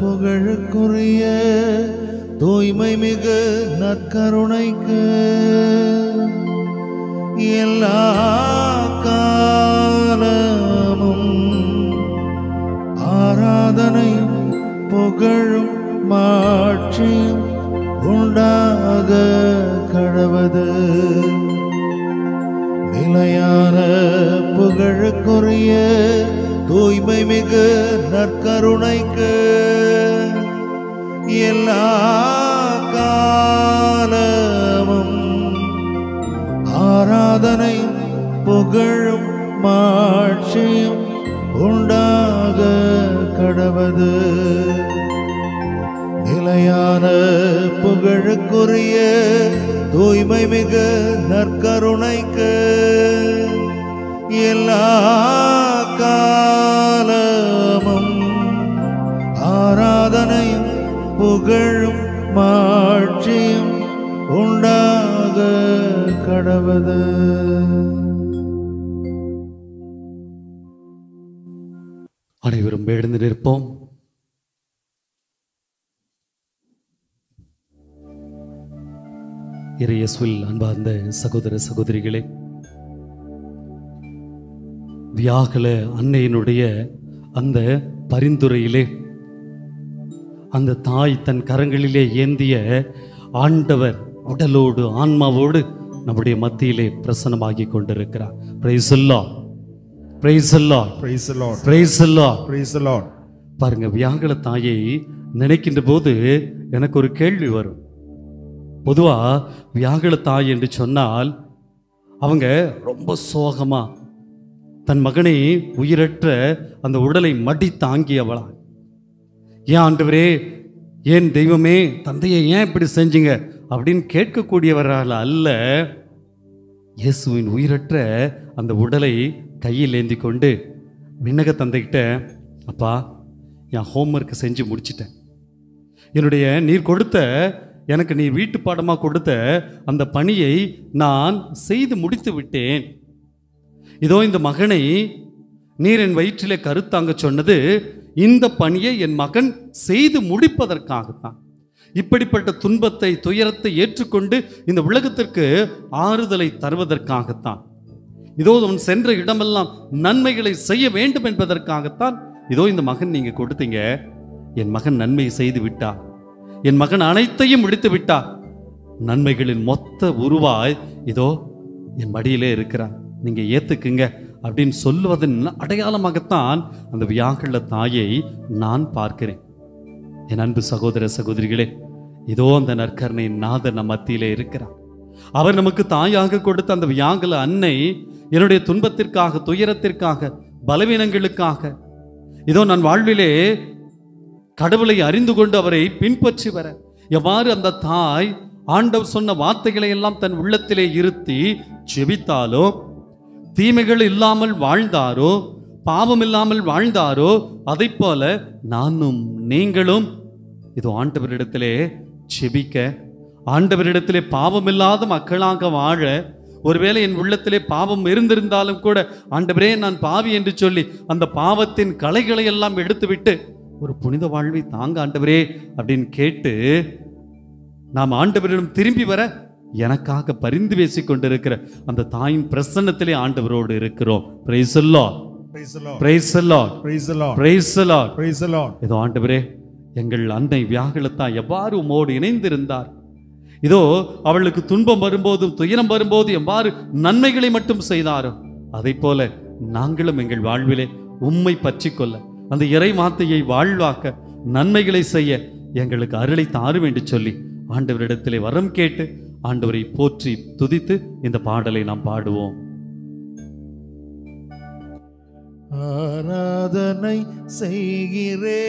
புகழுக்குரிய தூய்மை மிகு நற்கருணைக்கு எல்லா காலமும் ஆராதனையும் புகழும் மாட்சியும் உண்டாக கடவது. நிலையான புகழுக்குரிய தூய்மை மிகு நற்கருணைக்கு எல்லா காலமும் ஆராதனையும் புகழும் மாட்சியும் உண்டாக கடவது. நிலையான புகழுக்குரிய தூய்மை மிகு நற்கருணைக்கு எல்லா காலமும் ஆராதனையும் புகழும் மாட்சியும் உண்டாக கடவது. அனைவரும் எழுந்து நிற்போம். இறையேசுவில் அன்பார்ந்த சகோதர சகோதரிகளே, வியாகுல அன்னையினுடைய அந்த பரிந்துரையிலே அந்த தாய் தன் கரங்களிலே ஏந்திய ஆண்டவர் உடலோடு ஆன்மாவோடு நம்முடைய மத்தியிலே பிரசன்னமாகி கொண்டிருக்கிறார். Price the Lord, praise the Lord, praise the Lord, praise the Lord, praise the Lord. பாருங்க, வியாகுல தாயை நினைக்கின்ற போது எனக்கு ஒரு கேள்வி வரும். பொதுவா வியாகுல தாய் என்று சொன்னால் அவங்க ரொம்ப சோகமா தன் மகனை உயிரற்ற அந்த உடலை மடி தாங்கியவளா, ஏன் ஆண்டவரே, ஏன் தெய்வமே, தந்தையை ஏன் இப்படி செஞ்சீங்க அப்படின்னு கேட்கக்கூடியவரால் அல்ல, இயேசுவின் உயிரற்ற அந்த உடலை கையில் ஏந்தி கொண்டு விண்ணக தந்தைகிட்ட, அப்பா என் ஹோம்ஒர்க்கை செஞ்சு முடிச்சிட்டேன், என்னுடைய நீர் கொடுத்த, எனக்கு நீ வீட்டு பாடமாக கொடுத்த அந்த பணியை நான் செய்து முடித்து விட்டேன். இதோ இந்த மகனை நீர் என் வயிற்றிலே கருத்தாங்க சொன்னது இந்த பணியை என் மகன் செய்து முடிப்பதற்காகத்தான். இப்படிப்பட்ட துன்பத்தை துயரத்தை ஏற்றுக்கொண்டு இந்த உலகத்திற்கு ஆறுதலை தருவதற்காகத்தான். இதோ அவன் சென்ற இடமெல்லாம் நன்மைகளை செய்ய வேண்டும் என்பதற்காகத்தான் இதோ இந்த மகன் நீங்க கொடுத்தீங்க. என் மகன் நன்மை செய்து விட்டார், என் மகன் அனைத்தையும் முடித்து விட்டார், நன்மைகளின் மொத்த உருவாய் இதோ என் மடியிலே இருக்கிறார், நீங்க ஏத்துக்குங்க அப்படின்னு சொல்லுவதன் அடையாளமாகத்தான் அந்த வியாகுல தாயை நான் பார்க்கிறேன். என் அன்பு சகோதர சகோதரிகளே, இதோ அந்த நற்கருணை நாதர் நம் மத்தியிலே இருக்கிறார். அவர் நமக்கு தாயாக கொடுத்த அந்த வியாகுல அன்னை என்னுடைய துன்பத்திற்காக, துயரத்திற்காக, பலவீனங்களுக்காக, இதோ நான் வாழ்விலே கடவுளை அறிந்து கொண்டு அவரை பின்பற்றி வர எவ்வாறு அந்த தாய் ஆண்டவர் சொன்ன வார்த்தைகளை எல்லாம் தன் உள்ளத்திலே இருத்தி ஜெபித்தாலோ, தீமைகள் இல்லாமல் வாழ்ந்தாரோ, பாவம் இல்லாமல் வாழ்ந்தாரோ, அதை போல நானும் நீங்களும் இதோ ஆண்டவரிடத்திலே ஜெபிக்க, ஆண்டவரிடத்திலே பாவம் இல்லாத மக்களாக வாழ, ஒருவேளை என் உள்ளத்திலே பாவம் இருந்திருந்தாலும் கூட ஆண்டவரே நான் பாவி என்று சொல்லி அந்த பாவத்தின் களைகளை எல்லாம் எடுத்துவிட்டு ஒரு புனித வாழ்வை தாங்க ஆண்டவரே அப்படின்னு கேட்டு நாம் ஆண்டவரிடம் திரும்பி வர எனக்காக பரிந்து பேசிக் கொண்டிருக்கிற அந்த தாயின் பிரசன்னத்திலே ஆண்டவரோடு இருக்கிறோம். Price the Lord, praise the Lord, praise the Lord, praise the Lord, praise the Lord, praise the Lord. இதோ ஆண்டவரே, எங்கள் அன்னை வியாகுலத்தா எவ்வாறு உம்மோடு இணைந்திருந்தார், இதோ அவளுக்கு துன்பம் வரும்போதும் துயரம் வரும்போது எவ்வாறு நன்மைகளை மட்டும் செய்தாரோ, அதை போல நாங்களும் எங்கள் வாழ்விலே உம்மை பற்றி கொள்ள, அந்த இறை வார்த்தையை வாழ்வாக்க, நன்மைகளை செய்ய எங்களுக்கு அருளை தாரும் என்று சொல்லி ஆண்டவரிடத்திலே வரம் கேட்டு ஆண்டவரை போற்றி துதித்து இந்த பாடலை நாம் பாடுவோம். ஆராதனை செய்கிறே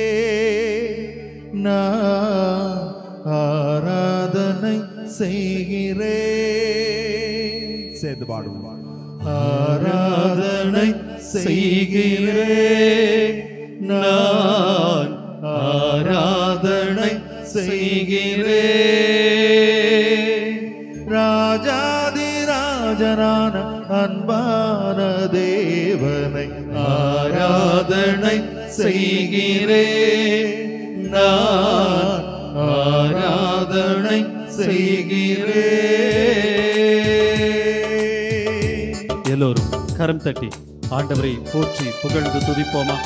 நான், ஆராதனை செய்கிறே, சேர்ந்து பாடுவோம். ஆராதனை செய்கிறே நான், ஆராதனை செய்கிறே, ராஜாதி ராஜனான அன்பான தேவனை ஆராதனை செய்கிறே நான் ஆராதனை செய்கிறேன். எல்லோரும் கரம் தட்டி ஆண்டவரை போற்றி புகழ்ந்து துதிப்போமா?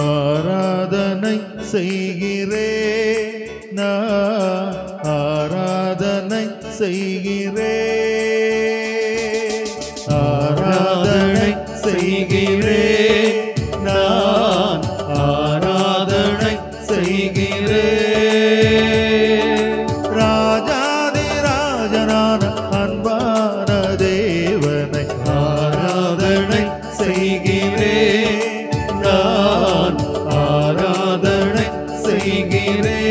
ஆராதனை செய்கிறேன், நான் ஆராதனை செய்கிறேன். ஆராதனை செய்கிறேன், நான் ஆராதனை செய்கிறேன். ராஜாதி ராஜனான அன்பான தேவனை ஆராதனை செய்கிறேன், நான் ஆராதனை செய்கிறேன்.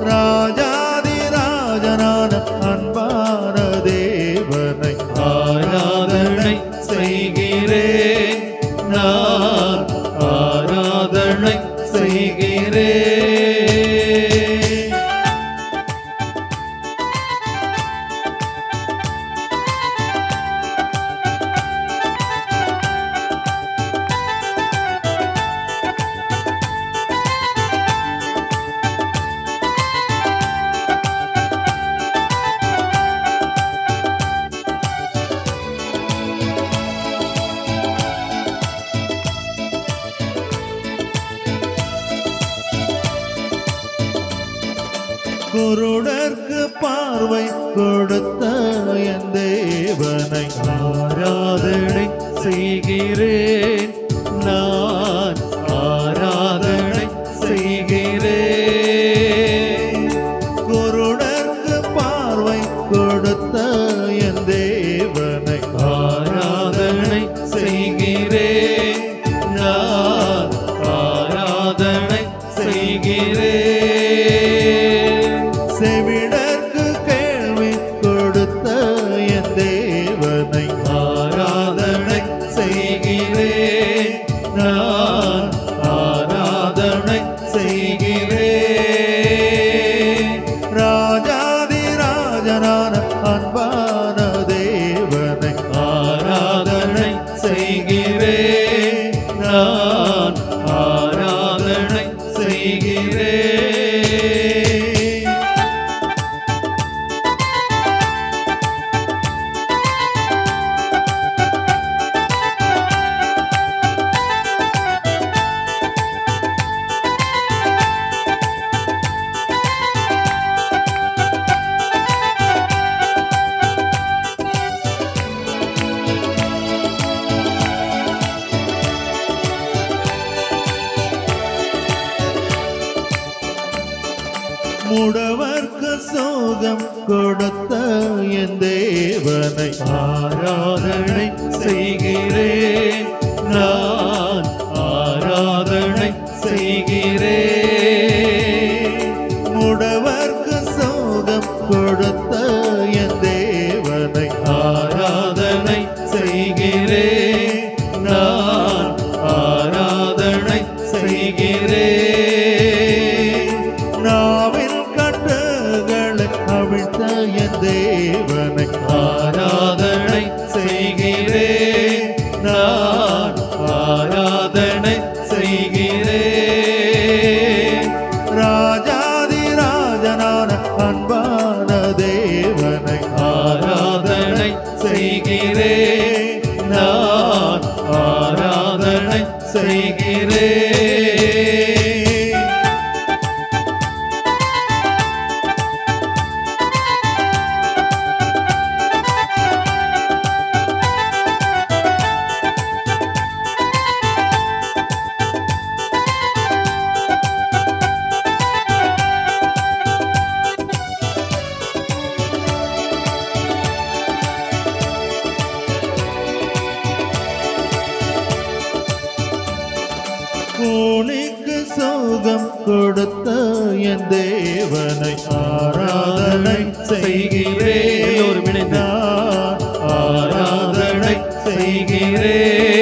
ராஜாதி ராஜனான அன்பான தேவனை ஆராதனை செய்கிறேன், நான் ஆராதனை செய்கிறேன். குருடர்க்கு பார்வை கொடுத்த என் தேவனை ஆராதனை செய்கிறேன், நான் ஆராதனை செய்கிறேன். குருடர்க்கு பார்வை கொடுத்த என் தேவனை ஆராதனை செய்கிறேன், நான் ஆராதனை செய்கிறேன். செவிடர்க்கு கேள்வி கொடுத்த என் தேவனை ஆராதனை செய்கிறேன், நான் ஆராதனை செய்கிறேன். ராஜாதி ராஜனான அன்பான தேவனை ஆராதனை செய்கிறேன், நான் ஆராதனை செய்கிறேன். முடவர்க்கு சோகம் கொடுத்த என் தேவனை ஆராதனை செய்கிறேன், நான் ஆராதனை செய்கிறேன். முடவர்க்கு சோகம் கொடுத்த என் தேவனை ஆராதனை செய்கிறேன், நான் ஆராதனை செய்கிறேன். நாவில் கட்டுகளை அவிழ்த்த என் தேவனை ஆராதனை செய்கிறேன், நான் ஆராதனை செய்கிறேன். ராஜாதி ராஜனான அன்பான தேவனை ஆராதனை செய்கிறேன், நான் ஆராதனை செய்கிறேன். கூனிக்கு சுகம் கொடுத்த என் தேவனை ஆராதனை செய்கிறேன், நான் ஆராதனை செய்கிறேன்.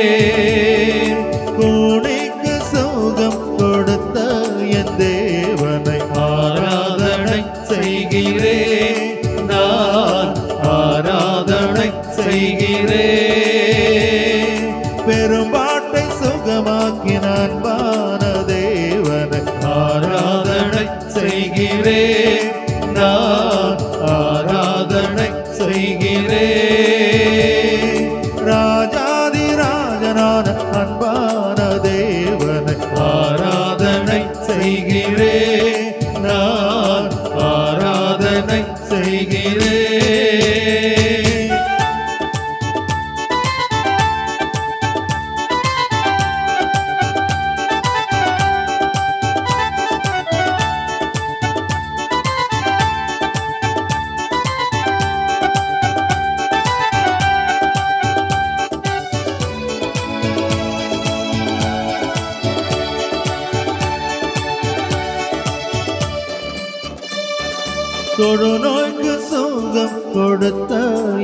நோய்க்கு சுகம் கொடுத்த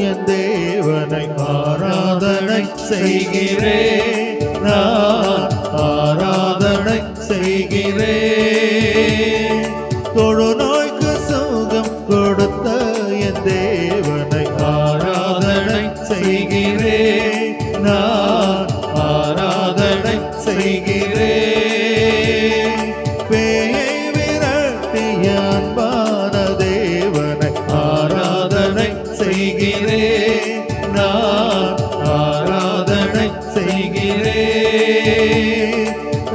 என் தேவனை ஆராதனை செய்கிறேன், நான் ஆராதனை செய்கிறேன். தொழுநோய்க்கு சுகம் கொடுத்த என் தேவனை ஆராதனை செய்கிறேன், நான் ஆராதனை செய்கிறேன். பேயை விரட்டிய அன்பான தேவனை ஆராதனை செய்கிறேன், நான் ஆராதனை செய்கிறேன்.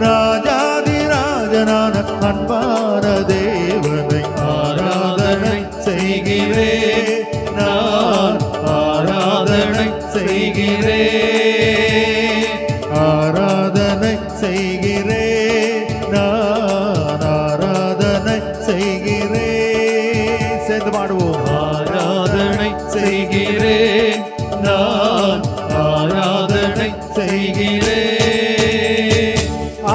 ராஜாதிராஜனான அன்பான தேவனை ஆராதனை செய்கிறேன், நான் ஆராதனை செய்கிறேன். ஆராதனை செய்கிறேன், நான் ஆராதனை செய்கிறேன். சேர்ந்து பாடுவோம். ஆராதனை செய்கிறேன், நான் ஆராதனை செய்கிறேன்.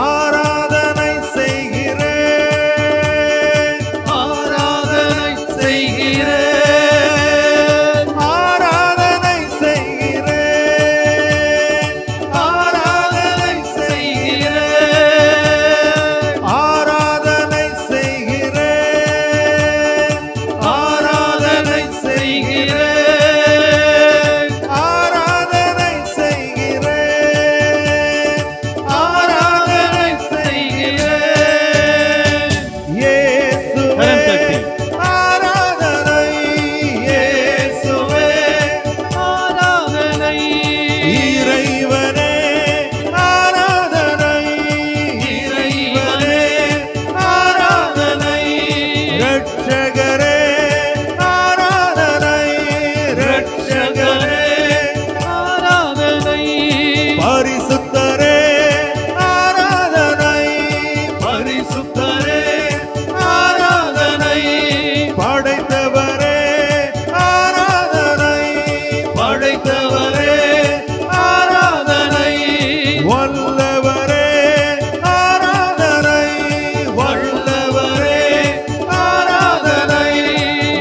ஆராதனை செய்கிறேன், ஆராதனை செய்கிறேன். ஆராதனை செய்கிறேன், ஆராதனை செய்கிறேன். ஆராதனை செய்கிறேன், ஆராதனை செய்கிறேன். ஆராதனை செய்கிறேன், ஆராதனை செய்கிறேன். இயேசுவே ஆராதனை, இயேசுவே ஆராதனை. இறைவனே ஆராதனை, இறைவனே ஆராதனை. இரட்சகரே ஆராதனை, இரட்சகரே ஆராதனை. பரிசுத்தரே ஆராதனை, பரிசுத்தரே ஆராதனை. படைத்தவரே ஆராதனை, படைத்தவரே ஆராதனை. வல்லவரே ஆராதனை, வல்லவரே ஆராதனை.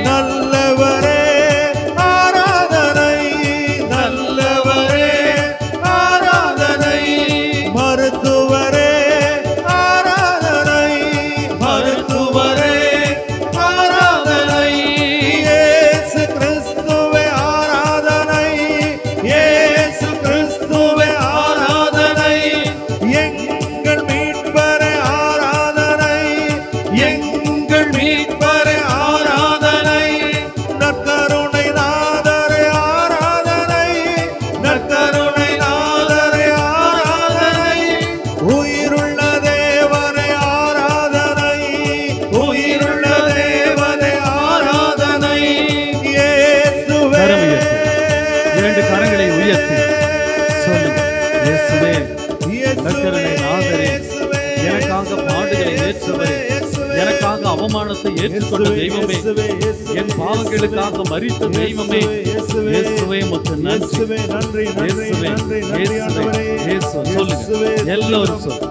நல்லவரே ஆராதனை, நல்லவரே ஆராதனை. மருத்துவரே ஆராதனை, மருத்துவரே ஆராதனை. இயேசு கிறிஸ்துவே ஆராதனை, இயேசு கிறிஸ்துவே ஆராதனை. எங்கள் மீட்பரே ஆராதனை, எங்கள் மீட்பரே ஆராதனை. நற்கருணை நாதரே ஆராதனை, நற்கருணை நாதரே ஆராதனை. உயிருள்ள தேவனே ஆராதனை, உயிருள்ள தேவனே ஆராதனை. இயேசுவே இரண்டு கரங்களை உயர்த்தி சொல்லுங்க. இயேசுவே நற்கருணை நாதரே, எனக்காக பாடுகளை ஏற்றுவரே, எனக்காக அவமானத்தை ஏற்றுக்கொண்ட தெய்வமே, என் பாவங்களுக்காக மரித்த தெய்வமே, இயேசுவே உமக்கு நன்றி. நன்றி, இயேசுவே, இயேசுவே, இயேசு சொல்லுங்க. எல்லோரும் சொல்லுங்க.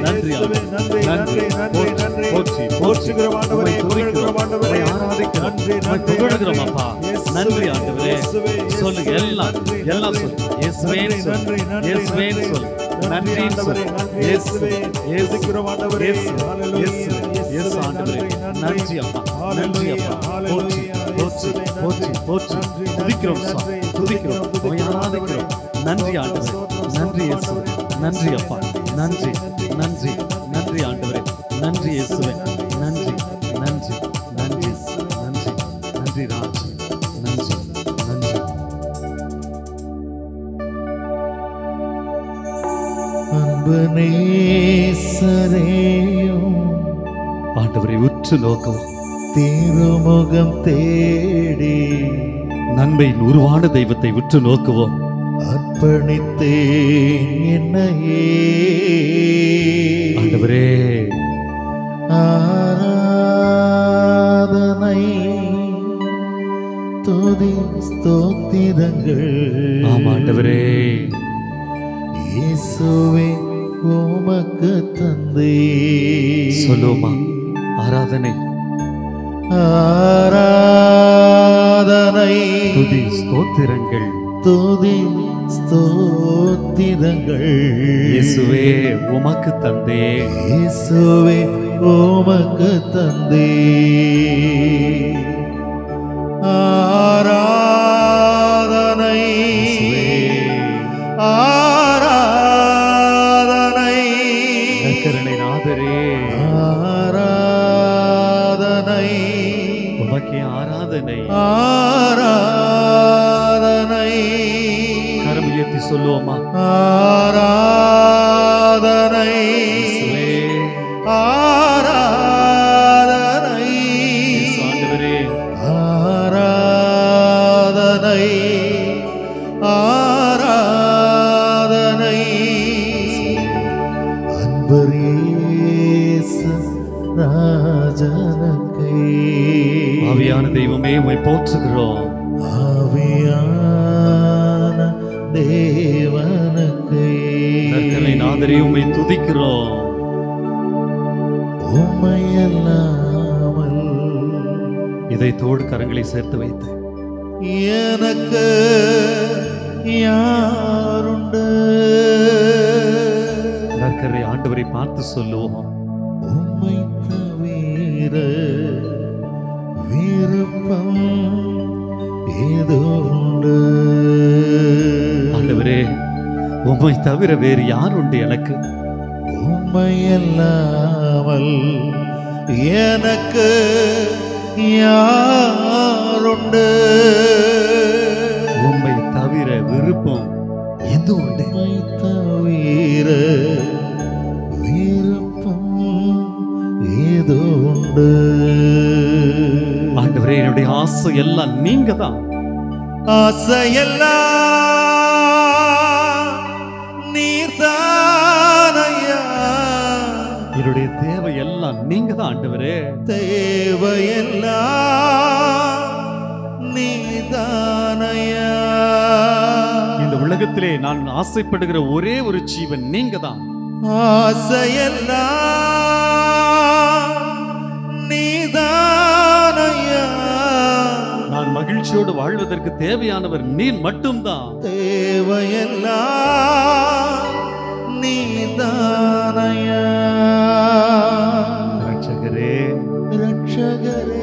நன்றி ஆண்டவரே. நன்றி. போற்றி, போற்றி. உம்மை துதிக்கிறோம், உம்மை ஆராதிக்கிறோம், உம்மை புகழுகிறோம் அப்பா. நன்றி ஆண்டவரே. சொல்லுங்க. எல்லாம் சொல்லுங்க. இயேசுவேன்னு சொல்லுங்க. இயேசுவேன்னு சொல்லுங்க. நன்றின்னு சொல்லுங்க. இயேசுவே, இயேசு, இயேசு, இயேசு, இயேசு ஆண்டவரே. நன்றி அப்பா, நன்றி அப்பா. போற்றி, போற்றி, போற்றி, போற்றி. துதிக்கிறோம் சுவாமி, துதிக்கிறோம், உம்மை ஆராதிக்கிறோம். நன்றி ஆண்டவரே. நன்றி இயேசு. நன்றி அப்பா. நன்றி, நன்றி, நன்றி ஆண்டவரே. நன்றி இயேசுவே. நன்றி, நன்றி, நன்றி, நன்றி, நன்றி ராஜ். நன்றி, நன்றி. அன்பு நேசரேயும் ஆண்டவரை உற்று நோக்கவும், திருமுகம் தேடி நன்மையின் உருவான தெய்வத்தை உற்று நோக்குவோம். அர்ப்பணித்தேன் என்னையே. ஆண்டவரே, ஆராதனை துதி ஸ்தோத்திரங்கள். ஆமா ஆண்டவரே. இயேசுவே உமக்கு தந்தே. சொல்லுவோமா? ஆராதனை ஆராதனை துதி ஸ்தோத்திரங்கள் துதி ஸ்தோத்திரங்கள் இயேசுவே உமக்கு தந்தே இயேசுவே உமக்கு தந்தே ஆராதனை ஆராதனை கர்த்தரை நாதரே ஆராதனை உமக்கே ஆராதனை. ஆராதனை கரம் உயர்த்தி சொல்லுவோமா? ஆராதனை இயேசுவே ஆராதனை இயேசு ஆண்டவரே ஆராதனை ஆராதனை அன்பரேசு ராஜனுக்கே ஆவியான தெய்வமே உம்மை போற்றுகிறோம். ஆவியான தேவனுக்கே கர்த்தரை நாதரே உம்மை துதிக்கிறோம். உம்மையல்லாமல் இதயத்தோடு கரங்களை சேர்த்து வைத்து எனக்கு யாருண்டு கர்த்தரை ஆண்டவரை பார்த்து சொல்லுவோம். உம்மை தவிர விருப்பம் ஏதோ உண்டு ஆண்டவரே உம்மை தவிர வேறு யார் உண்டு எனக்கு? உம்மையல்லாமல் எனக்கு யாருண்டு உம்மை தவிர விருப்பம் எது உண்டு? உம்மை தவிர விருப்பம் ஏதோ உண்டு ஆண்டவரே என்னுடைய ஆசை எல்லாம் நீங்க தான். ஆசையெல்லாம் நீர்தானையா என்னுடைய தேவை எல்லாம் நீங்க தான் ஆண்டவரே. தேவையெல்லாம் நீதானையா இந்த உலகத்திலே நான் ஆசைப்படுகிற ஒரே ஒரு ஜீவன் நீங்க தான். ஆசையெல்லாம் நீதானையா நான் மகிழ்ச்சியோடு வாழ்வதற்கு தேவையானவர் நீர் மட்டும்தான். தேவையெல்லாம் நீதானையா ரட்சகரே ரட்சகரே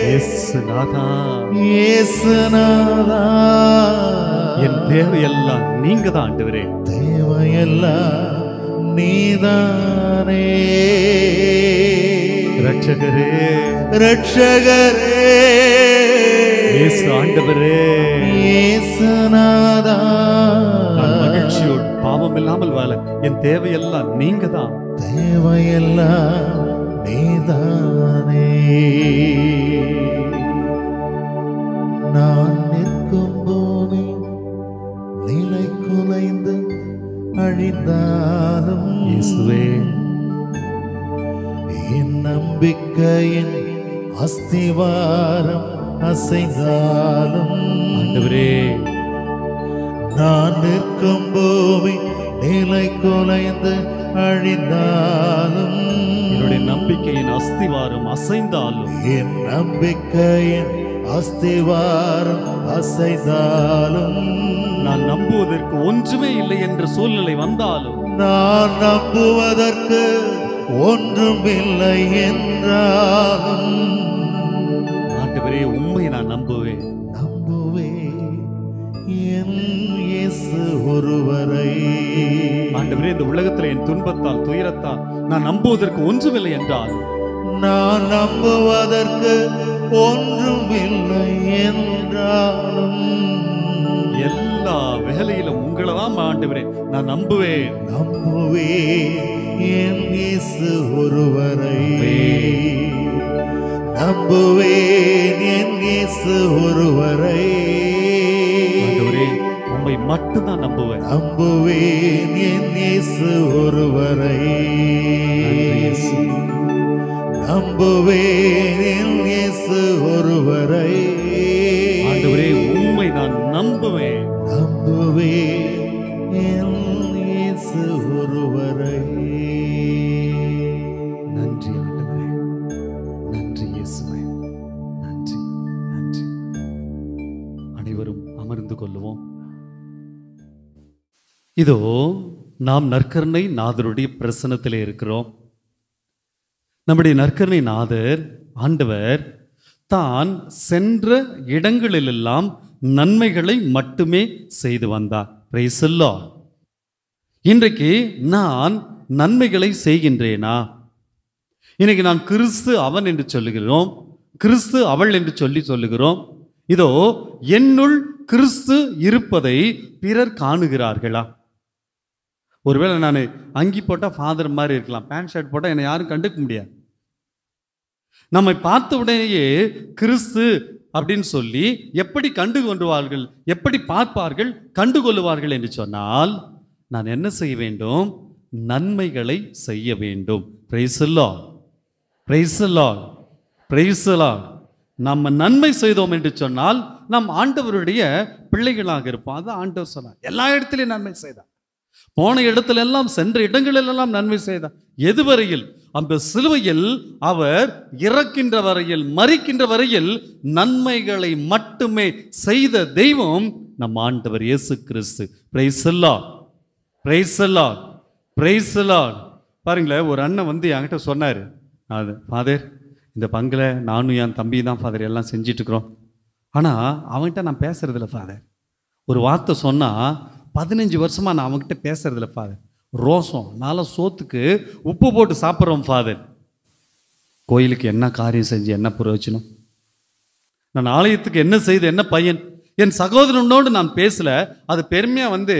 இயேசுநாதா இயேசுநாதா என் தேவையெல்லாம் நீங்க தான் ஆண்டவரே. தேவையெல்லாம் நீதானே ரட்சகரே ரட்சகரே இயேசு ஆண்டவரே இயேசுநாதா நான் மகிழ்ச்சியோடு பாவம் இல்லாமல் வாழ என் தேவையெல்லாம் நீங்க தான். தேவையெல்லாம் நீதானே நான் நிற்கும் பூமி நிலை குலைந்து அழிந்தாலும் இயேசுவே என் நம்பிக்கையின் அஸ்திவாரம் அசைந்தாலும் ஆண்டவரே நான் நிற்கும் பூமி நிலை குலைந்து அழிந்தாலும் என்னுடைய நம்பிக்கையின் அஸ்திவாரம் அசைந்தாலும் என் நம்பிக்கையின் அஸ்திவாரம் அசைந்தாலும் நான் நம்புவதற்கு ஒன்றுமே இல்லை என்ற சூழ்நிலை வந்தாலும் நான் நம்புவதற்கு ஒன்றுமில்லை என்றாலும் ஆண்டவரே உம்மை நான் நம்புவேன். நம்புவேன் என் இயேசு ஒருவரை. ஆண்டவரே இந்த உலகத்தில் என் துன்பத்தால் துயரத்தால் நான் நம்புவதற்கு ஒன்றுமில்லை என்றால் நான் நம்புவதற்கு ஒன்றுமில்லை என்றாலும் எல்லா வேலையிலும் உங்களை தான் ஆண்டவரே நான் நம்புவேன். நம்புவேன் என் இயேசு ஒருவரை. நம்புவேன் என் இயேசு ஒருவரை. ஆண்டவரே உம்மை மட்டும்தான் நம்புவேன். நம்புவேன் என் இயேசு ஒருவரை. நம்புவேன் என் இயேசு ஒருவரை. ஆண்டவரே உம்மை நான் நம்புவேன். நம்புவேன் என் இயேசு ஒருவரை. நன்றி ஆண்டவரே, நன்றி. இயேசுவே. நன்றி, நன்றி. அனைவரும் அமர்ந்து கொள்ளுவோம். இதோ நாம் நற்கருணை நாதருடைய பிரசன்னத்திலே இருக்கிறோம். நம்முடைய நற்கருணை நாதர் ஆண்டவர் தான் சென்ற இடங்களிலெல்லாம் நன்மைகளை மட்டுமே செய்து வந்தார். Price the Lord. இன்றைக்கு நான் நன்மைகளை செய்கின்றேனா? இன்னைக்கு நான் கிறிஸ்து அவன் என்று சொல்லுகிறோம், கிறிஸ்து அவள் என்று சொல்லுகிறோம். இதோ என்னுள் கிறிஸ்து இருப்பதை பிறர் காணுகிறார்களா? ஒருவேளை நான் அங்கி போட்டால் ஃபாதர் மாதிரி இருக்கலாம், பேண்ட் ஷர்ட் போட்டால் என்னை யாரும் கண்டுக்க முடியாது. நம்மை பார்த்த உடனேயே கிறிஸ்து அப்படின்னு சொல்லி எப்படி கண்டு கொள்வார்கள், எப்படி பார்ப்பார்கள், கண்டுகொள்வார்கள் என்று சொன்னால் நான் என்ன செய்ய வேண்டும்? நன்மைகளை செய்ய வேண்டும். Price the Lord, praise the Lord, praise the Lord. நம்ம நன்மை செய்தோம் என்று சொன்னால் நாம் ஆண்டவருடைய பிள்ளைகளாக இருப்போம். அது ஆண்டவர் சொன்னார். எல்லா இடத்திலையும் நன்மை செய்தார். போன இடத்துல எல்லாம், சென்ற இடங்களெல்லாம் நன்மை செய்தார். எதுவரையில்? அந்த சிலுவையில் அவர் இறக்கின்ற வரையில், மரிக்கின்ற வரையில் நன்மைகளை மட்டுமே செய்த தெய்வம் நம் ஆண்டவர் Yesu Kristu. Praise the Lord, praise the Lord, praise the Lord. பாருங்களேன், ஒரு அண்ணன் வந்து என்கிட்ட சொன்னார், அது ஃபாதர் இந்த பங்கில் நானும் என் தம்பி தான் ஃபாதர் எல்லாம் செஞ்சிட்ருக்குறோம், ஆனால் அவன்கிட்ட நான் பேசுறதில்ல ஃபாதர். ஒரு வார்த்தை சொன்னால் 15 வருஷமாக நான் அவங்ககிட்ட பேசுறதில்ல ஃபாதர். ரோசம், நாளை சோத்துக்கு உப்பு போட்டு சாப்பிட்றோம் ஃபாதர். கோயிலுக்கு என்ன காரியம் செஞ்சு என்ன பிரயோஜனம்? நான் ஆலயத்துக்கு என்ன செய்து என்ன பையன்? என் சகோதரனோடு நான் பேசல. அது பெருமையாக வந்து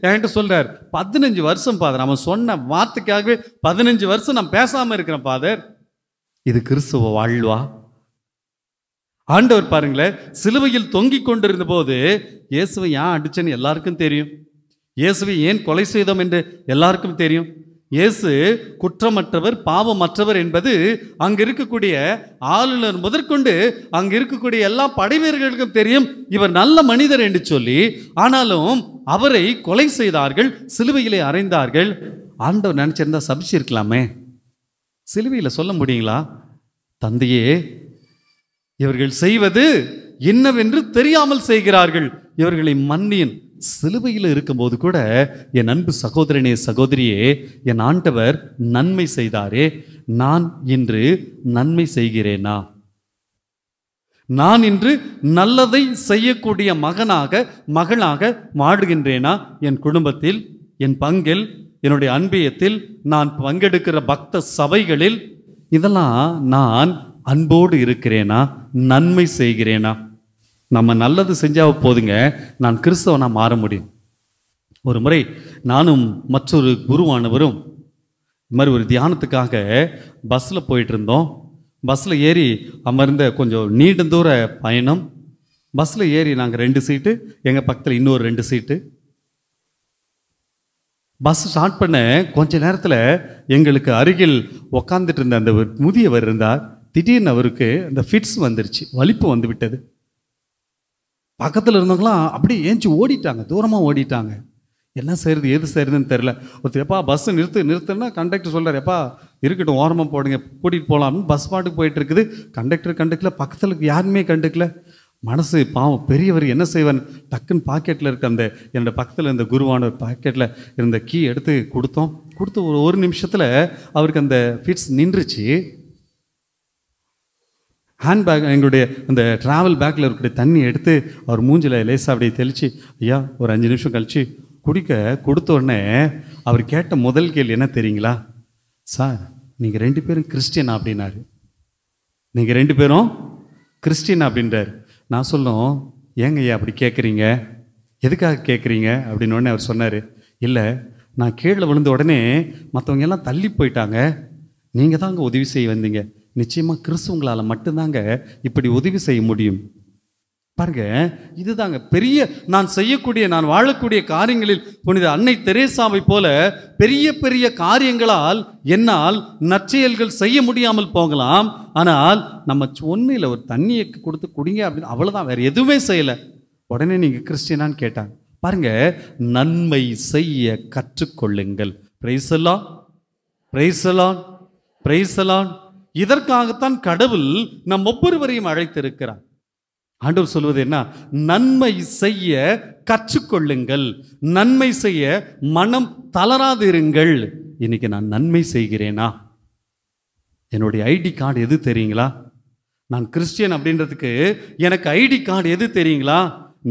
என்கிட்ட சொல்றார், 15 வருஷம் ஃபாதர், அவன் சொன்ன வார்த்தைக்காகவே 15 வருஷம் நான் பேசாமல் இருக்கிறேன் ஃபாதர். இது கிறிஸ்துவ வாழ்வா? ஆண்டவர் பாருங்களேன், சிலுவையில் தொங்கிக் கொண்டிருந்த போது இயேசுவை ஏன் அடிச்சேன்னு எல்லாருக்கும் தெரியும். இயேசுவை ஏன் கொலை செய்தோம் என்று எல்லாருக்கும் தெரியும். இயேசு குற்றமற்றவர், பாவமற்றவர் என்பது அங்கு இருக்கக்கூடிய ஆளுநர் முதற்கொண்டு அங்கு இருக்கக்கூடிய எல்லா படைவீரர்களுக்கும் தெரியும். இவர் நல்ல மனிதர் என்று சொல்லி, ஆனாலும் அவரை கொலை செய்தார்கள், சிலுவையிலே அறைந்தார்கள். ஆண்டவர் நினைச்சிருந்தா சபிச்சிருக்கலாமே. சிலுவையில் சொல்ல முடியுங்களா? தந்தையே, இவர்கள் செய்வது என்னவென்று தெரியாமல் செய்கிறார்கள், இவர்களை மன்னியும். சிலுவையில் இருக்கும்போது கூட என் அன்பு சகோதரனே, சகோதரியே, என் ஆண்டவர் நன்மை செய்தாரே, நான் இன்று நன்மை செய்கிறேனா? நான் இன்று நல்லதை செய்யக்கூடிய மகனாக, மகளாக வாழுகின்றேனா? என் குடும்பத்தில், என் பங்கில், என்னுடைய அன்பியத்தில், நான் பங்கெடுக்கிற பக்த சபைகளில் இதெல்லாம் நான் அன்போடு இருக்கிறேனா? நன்மை செய்கிறேனா? நம்ம நல்லது செஞ்சால் போதுங்க, நான் கிறிஸ்தவனா மாற முடியும். ஒரு முறை நானும் மற்றொரு குருவானவரும் இது மாதிரி ஒரு தியானத்துக்காக பஸ்ஸில் போயிட்டு இருந்தோம். பஸ்ஸில் ஏறி அமர்ந்த கொஞ்சம் நீண்ட தூர பயணம். பஸ்ஸில் ஏறி நாங்கள் 2 சீட்டு, எங்கள் பக்கத்தில் இன்னொரு 2 சீட்டு. பஸ் ஸ்டார்ட் பண்ண கொஞ்ச நேரத்தில் எங்களுக்கு அருகில் உக்காந்துட்டு இருந்த அந்த முதியவர் இருந்தார். திடீர்னு அவருக்கு அந்த ஃபிட்ஸ் வந்துருச்சு, வலிப்பு வந்து விட்டது. பக்கத்தில் இருந்தவங்களாம் அப்படியே ஏஞ்சி ஓடிட்டாங்க, தூரமாக ஓடிட்டாங்க. என்ன செய்யறது, எது செய்யறதுன்னு தெரில. ஒருத்தர் எப்பா பஸ்ஸை நிறுத்துன்னா கண்டக்டர் சொல்கிறார், எப்பா இருக்கட்டும் ஓரமாக போடுங்க, கூட்டிகிட்டு போகலாம்னு பஸ் பாட்டுக்கு போயிட்டு இருக்குது. கண்டக்டர் கண்டுக்கல, பக்கத்தில் யாருமே கண்டுக்கல. மனசு பாவம், பெரியவர் என்ன செய்வான், டக்குன்னு பாக்கெட்டில் இருக்க அந்த என்னோட பக்கத்தில் இருந்த குருவான பாக்கெட்டில் இருந்த கீ எடுத்து கொடுத்தோம். கொடுத்து ஒரு நிமிஷத்தில் அவருக்கு அந்த ஃபிட்ஸ் நின்றுச்சு. ஹேண்ட்பேக், எங்களுடைய அந்த ட்ராவல் பேக்கில் இருக்கக்கூடிய தண்ணி எடுத்து அவர் மூஞ்சில் லேசாக அப்படியே தெளித்து, ஐயா ஒரு 5 நிமிஷம் கழித்து குடிக்க கொடுத்த உடனே அவர் கேட்ட முதல் கேள்வி என்ன தெரியுங்களா? சார் நீங்கள் 2 பேரும் கிறிஸ்டியனா அப்படின்னாரு. நீங்கள் 2 பேரும் கிறிஸ்டியன் அப்படின்றார். நான் சொல்லும், ஏங்க ஐயா அப்படி கேட்குறீங்க, எதுக்காக கேட்குறீங்க அப்படின்னு உடனே அவர் சொன்னார், இல்லை நான் கீழே விழுந்த உடனே மற்றவங்க எல்லாம் தள்ளி போயிட்டாங்க, நீங்கள் தாங்க உதவி செய்ய வந்தீங்க. நிச்சயமாக கிறிஸ்துவங்களால் மட்டும்தாங்க இப்படி உதவி செய்ய முடியும். பாருங்க, இதுதாங்க பெரிய நான் செய்யக்கூடிய, நான் வாழக்கூடிய காரியங்களில் புனித அன்னை தெரேசாவை போல பெரிய பெரிய காரியங்களால் என்னால் நற்செயல்கள் செய்ய முடியாமல் போகலாம். ஆனால் நம்ம ஒன்றில் ஒரு தண்ணியை கொடுத்து குடிங்க அப்படின்னு, அவ்வளோதான், வேற எதுவுமே செய்யலை. உடனே நீங்கள் கிறிஸ்டியனான்னு கேட்டாங்க. பாருங்க, நன்மை செய்ய கற்றுக்கொள்ளுங்கள். Price the Lord, praise the Lord, praise the Lord. இதற்காகத்தான் கடவுள் நம் ஒவ்வொருவரையும் அழைத்திருக்கிறார். ஆண்டவர் சொல்வது என்ன? நன்மை செய்ய கற்றுக்கொள்ளுங்கள், நன்மை செய்ய மனம் தளராதிருங்கள். இன்னைக்கு நான் நன்மை செய்கிறேனா? என்னுடைய ஐடி கார்டு எது தெரியுங்களா? நான் கிறிஸ்டியன் அப்படின்றதுக்கு எனக்கு ஐடி கார்டு எது தெரியுங்களா?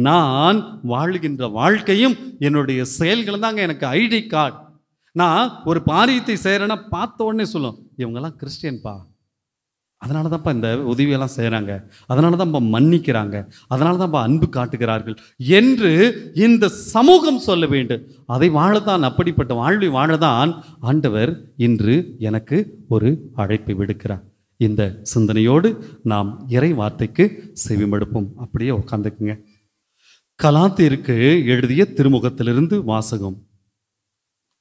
நான் வாழ்கின்ற வாழ்க்கையும் என்னுடைய செயல்களும் தாங்க எனக்கு ஐடி கார்டு. நான் ஒரு பாரியத்தை செய்கிறேன்னா பார்த்த உடனே சொல்லும், இவங்கெல்லாம் கிறிஸ்டியன்பா, அதனால தான்ப்பா இந்த உதவியெல்லாம் செய்கிறாங்க, அதனால தான்ப்பா மன்னிக்கிறாங்க, அதனால தான்ப்பா அன்பு காட்டுகிறார்கள் என்று இந்த சமூகம் சொல்ல வேண்டும். அதை வாழத்தான், அப்படிப்பட்ட வாழ்வை வாழதான் ஆண்டவர் இன்று எனக்கு ஒரு அழைப்பை விடுக்கிறார். இந்த சிந்தனையோடு நாம் இறை வார்த்தைக்கு செவிமடுப்போம். அப்படியே உட்காந்துக்குங்க. கலாத்தியருக்கு எழுதிய திருமுகத்திலிருந்து வாசகம்.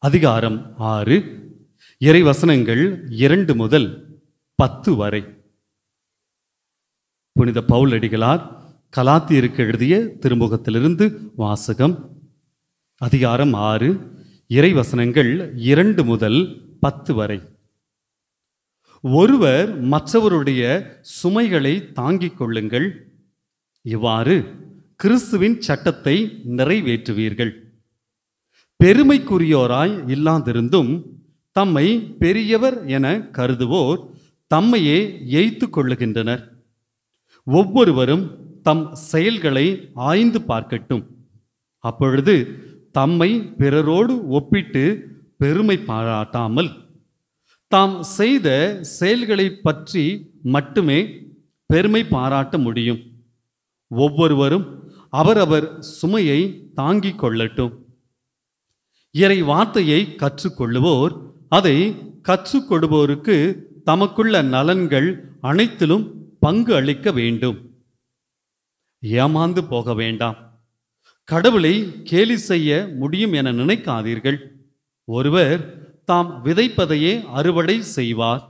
அதிகாரம் 6, இறை வசனங்கள் 2 முதல் 10 வரை. புனித பவுல் அடிகளார் கலாத்தியருக்கு எழுதிய திருமுகத்திலிருந்து வாசகம். அதிகாரம் 6, இறை வசனங்கள் 2 முதல் 10 வரை. ஒருவர் மற்றவருடைய சுமைகளை தாங்கிக் கொள்ளுங்கள், இவ்வாறு கிறிஸ்துவின் சட்டத்தை நிறைவேற்றுவீர்கள். பெருமைக்குரியோராய் இல்லாதிருந்தும் தம்மை பெரியவர் என கருதுவோர் தம்மையே ஏய்த்து கொள்ளுகின்றனர். ஒவ்வொருவரும் தம் செயல்களை ஆய்ந்து பார்க்கட்டும். அப்பொழுது தம்மை பிறரோடு ஒப்பிட்டு பெருமை பாராட்டாமல் தாம் செய்த செயல்களை பற்றி மட்டுமே பெருமை பாராட்ட முடியும். ஒவ்வொருவரும் அவரவர் சுமையை தாங்கிக் கொள்ளட்டும். இறை வார்த்தையை கற்றுக்கொள்ளுவோர் அதை கற்றுக் கொடுப்போருக்கு தமக்குள்ள நலன்கள் அனைத்திலும் பங்கு அளிக்க வேண்டும். ஏமாந்து போக வேண்டாம். கடவுளை கேலி செய்ய முடியும் என நினைக்காதீர்கள். ஒருவர் தாம் விதைப்பதையே அறுவடை செய்வார்.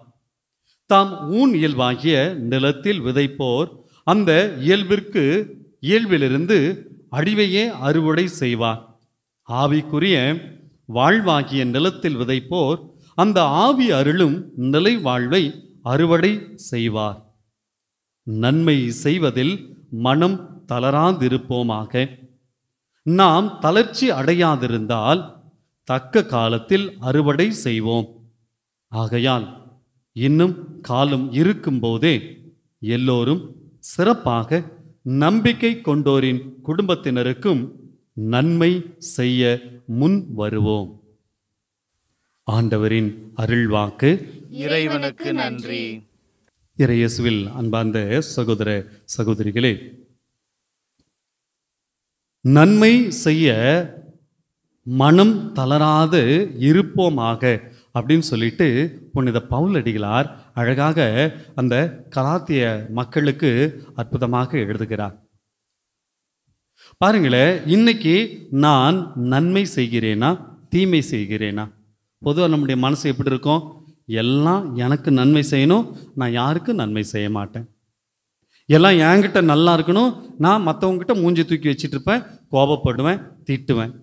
தாம் ஊன் இயல்பாகிய நிலத்தில் விதைப்போர் அந்த இயல்பிலிருந்து அழிவையே அறுவடை செய்வார். ஆவிக்குரிய வாழ்வாகிய நிலத்தில் விதைப்போர் அந்த ஆவி அருளும் நிலை வாழ்வை அறுவடை செய்வார். நன்மை செய்வதில் மனம் தளராதிருப்போமாக. நாம் தளர்ச்சி அடையாதிருந்தால் தக்க காலத்தில் அறுவடை செய்வோம். ஆகையால் இன்னும் காலம் இருக்கும்போதே எல்லோரும் சிறப்பாக நம்பிக்கை கொண்டோரின் குடும்பத்தினருக்கும் நன்மை செய்ய முன் வருவோம். ஆண்டவரின் அருள்வாக்கு. இறைவனுக்கு நன்றி. இறையேசுவில் அன்பார்ந்த சகோதர சகோதரிகளே, நன்மை செய்ய மனம் தளராது இருப்போமாக அப்படின்னு சொல்லிட்டு புனித பவுல் அடிகளார் அழகாக அந்த கலாத்திய மக்களுக்கு அற்புதமாக எழுதுகிறார். பாருங்களேன், இன்னைக்கு நான் நன்மை செய்கிறேனா தீமை செய்கிறேனா? பொதுவாக நம்முடைய மனசு எப்படி இருக்கும்? எல்லாம் எனக்கு நன்மை செய்யணும், நான் யாருக்கும் நன்மை செய்ய மாட்டேன். எல்லாம் என்கிட்ட நல்லா இருக்கணும், நான் மற்றவங்ககிட்ட மூஞ்சி தூக்கி வச்சிட்டு இருப்பேன், கோபப்படுவேன், திட்டுவேன்.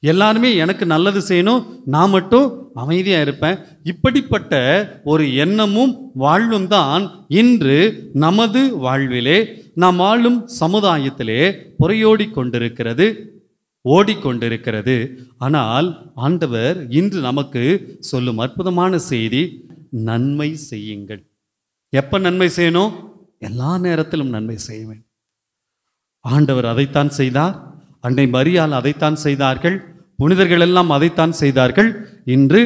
எல்லாருமே எனக்கு நல்லது செய்யணும், நான் மட்டும் அமைதியாக இருப்பேன். இப்படிப்பட்ட ஒரு எண்ணமும் வாழ்வும் தான் இன்று நமது வாழ்விலே, நாம் வாழும் சமுதாயத்திலே புறையோடி கொண்டிருக்கிறது, ஓடிக்கொண்டிருக்கிறது. ஆனால் ஆண்டவர் இன்று நமக்கு சொல்லும் அற்புதமான செய்தி, நன்மை செய்யுங்கள். எப்ப நன்மை செய்யணும்? எல்லா நேரத்திலும் நன்மை செய்வேன். ஆண்டவர் அதைத்தான் செய்தார். அன்னை மரியாள் அதைத்தான் செய்தார்கள். புனிதர்கள் எல்லாம் அதைத்தான் செய்தார்கள். இன்று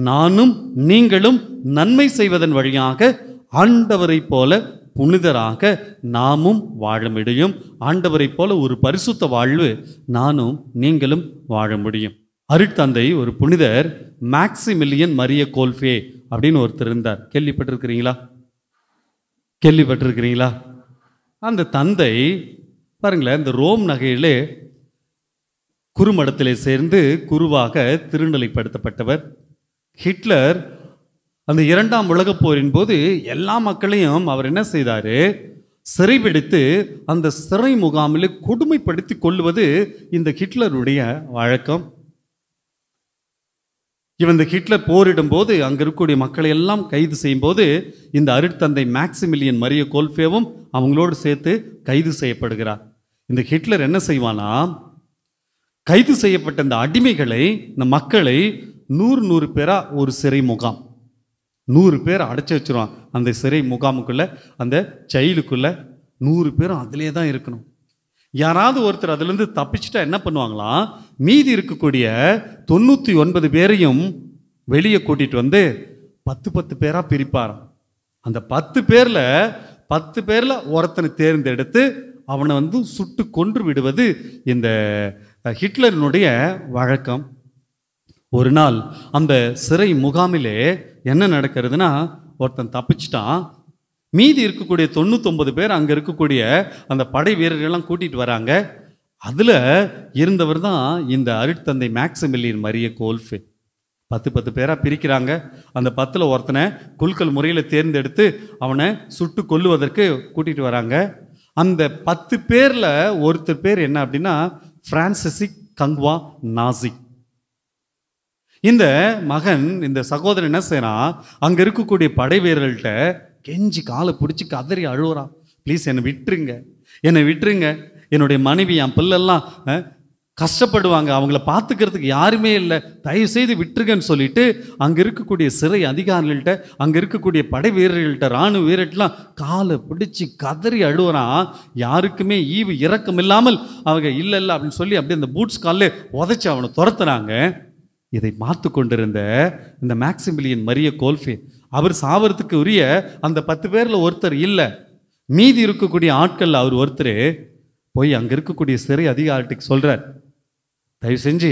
நானும் நீங்களும் நன்மை செய்வதன் வழியாக ஆண்டவரை போல புனிதராக நாமும் வாழ முடியும். ஆண்டவரை போல ஒரு பரிசுத்த வாழ்வு நானும் நீங்களும் வாழ முடியும். அருட்தந்தை ஒரு புனிதர் மேக்சிமிலியன் மரிய கோல்ஃபே அப்படின்னு ஒருத்தர் இருந்தார். கேள்விப்பட்டிருக்கிறீங்களா? அந்த தந்தை பாருங்களேன், இந்த ரோம் நகையிலே குறுமடத்திலே சேர்ந்து குருவாக திருநிலைப்படுத்தப்பட்டவர். ஹிட்லர் அந்த 2ஆம் உலகப் போரின் போது எல்லா மக்களையும் அவர் என்ன செய்தாரு? சிறைபிடித்து அந்த சிறை முகாமில் கொடுமைப்படுத்தி கொள்வது இந்த ஹிட்லருடைய வழக்கம். இவன் இந்த ஹிட்லர் போரிடும் போது அங்க இருக்கக்கூடிய மக்களை எல்லாம் கைது செய்யும் போது இந்த அருட்தந்தை மேக்சிமிலியன் மரிய கோல்ஃபேவும் அவங்களோடு சேர்த்து கைது செய்யப்படுகிறார். இந்த ஹிட்லர் என்ன செய்வானா, கைது செய்யப்பட்ட இந்த அடிமைகளை, இந்த மக்களை 100 பேரா ஒரு சிறை முகாம், 100 பேர் அடைச்சி வச்சிருவான் அந்த சிறை முகாமுக்குள்ள, அந்த ஜெயிலுக்குள்ள 100 பேரும் அதிலே தான் இருக்கணும். யாராவது ஒருத்தர் அதுலேருந்து தப்பிச்சுட்டா என்ன பண்ணுவாங்களாம், மீதி இருக்கக்கூடிய 99 பேரையும் வெளியே கூட்டிட்டு வந்து 10 பேரா பிரிப்பாராம். அந்த 10 பேர்ல ஒருத்தனை தேர்ந்தெடுத்து அவனை வந்து சுட்டு கொன்று விடுவது இந்த ஹிட்லரினுடைய வழக்கம். ஒரு நாள் அந்த சிறை முகாமிலே என்ன நடக்கிறதுனா, ஒருத்தன் தப்பிச்சிட்டான், மீதி இருக்கக்கூடிய 99 பேர் அங்கே இருக்கக்கூடிய அந்த படை வீரர்கள்லாம் கூட்டிகிட்டு வராங்க. அதில் இருந்தவர் தான் இந்த அருட்தந்தை மேக்சிமிலியன் மரிய கோல்ஃபே. 10 பேராக பிரிக்கிறாங்க. அந்த 10ல் ஒருத்தனை குலுக்கல் முறையில் தேர்ந்தெடுத்து அவனை சுட்டு கொல்லுவதற்கு கூட்டிகிட்டு வராங்க. அந்த 10 பேரில் ஒருத்தர் பேர் என்ன அப்படின்னா பிரான்சிஸ் கங்வா நாசி. இந்த மகன், இந்த சகோதரன் என்ன செய்யறான், அங்கே இருக்கக்கூடிய படை வீரர்கள்ட்ட கெஞ்சி காலை பிடிச்சி கதறி அழுவுறான். ப்ளீஸ் என்னை விட்டுருங்க, என்னை விட்டுருங்க, என்னுடைய மனைவி என் பிள்ளெல்லாம் கஷ்டப்படுவாங்க, அவங்கள பார்த்துக்கிறதுக்கு யாருமே இல்லை, தயவு செய்து விட்டுருங்கன்னு சொல்லிட்டு அங்கே இருக்கக்கூடிய சிறை அதிகாரிகள்கிட்ட, அங்கே இருக்கக்கூடிய படை வீரர்கள்ட்ட, இராணுவ வீரர்கள்லாம் காலை பிடிச்சி கதறி அழுவுறான். யாருக்குமே ஈவு இறக்கம் இல்லாமல் அவங்க இல்லை அப்படின்னு சொல்லி அப்படியே அந்த பூட்ஸ் காலில் உதைச்சி அவனை துரத்துறாங்க. இதை பார்த்து கொண்டிருந்த இந்த மேக்சிமிலியன் மரிய கோல்ஃபே, அவர் சாவறதுக்கு உரிய அந்த 10 பேரில் ஒருத்தர் இல்லை, மீதி இருக்கக்கூடிய ஆட்கள் அவர் ஒருத்தர் போய் அங்கே இருக்கக்கூடிய சிறை அதிகாரிக்கு சொல்கிறார், தயவு செஞ்சு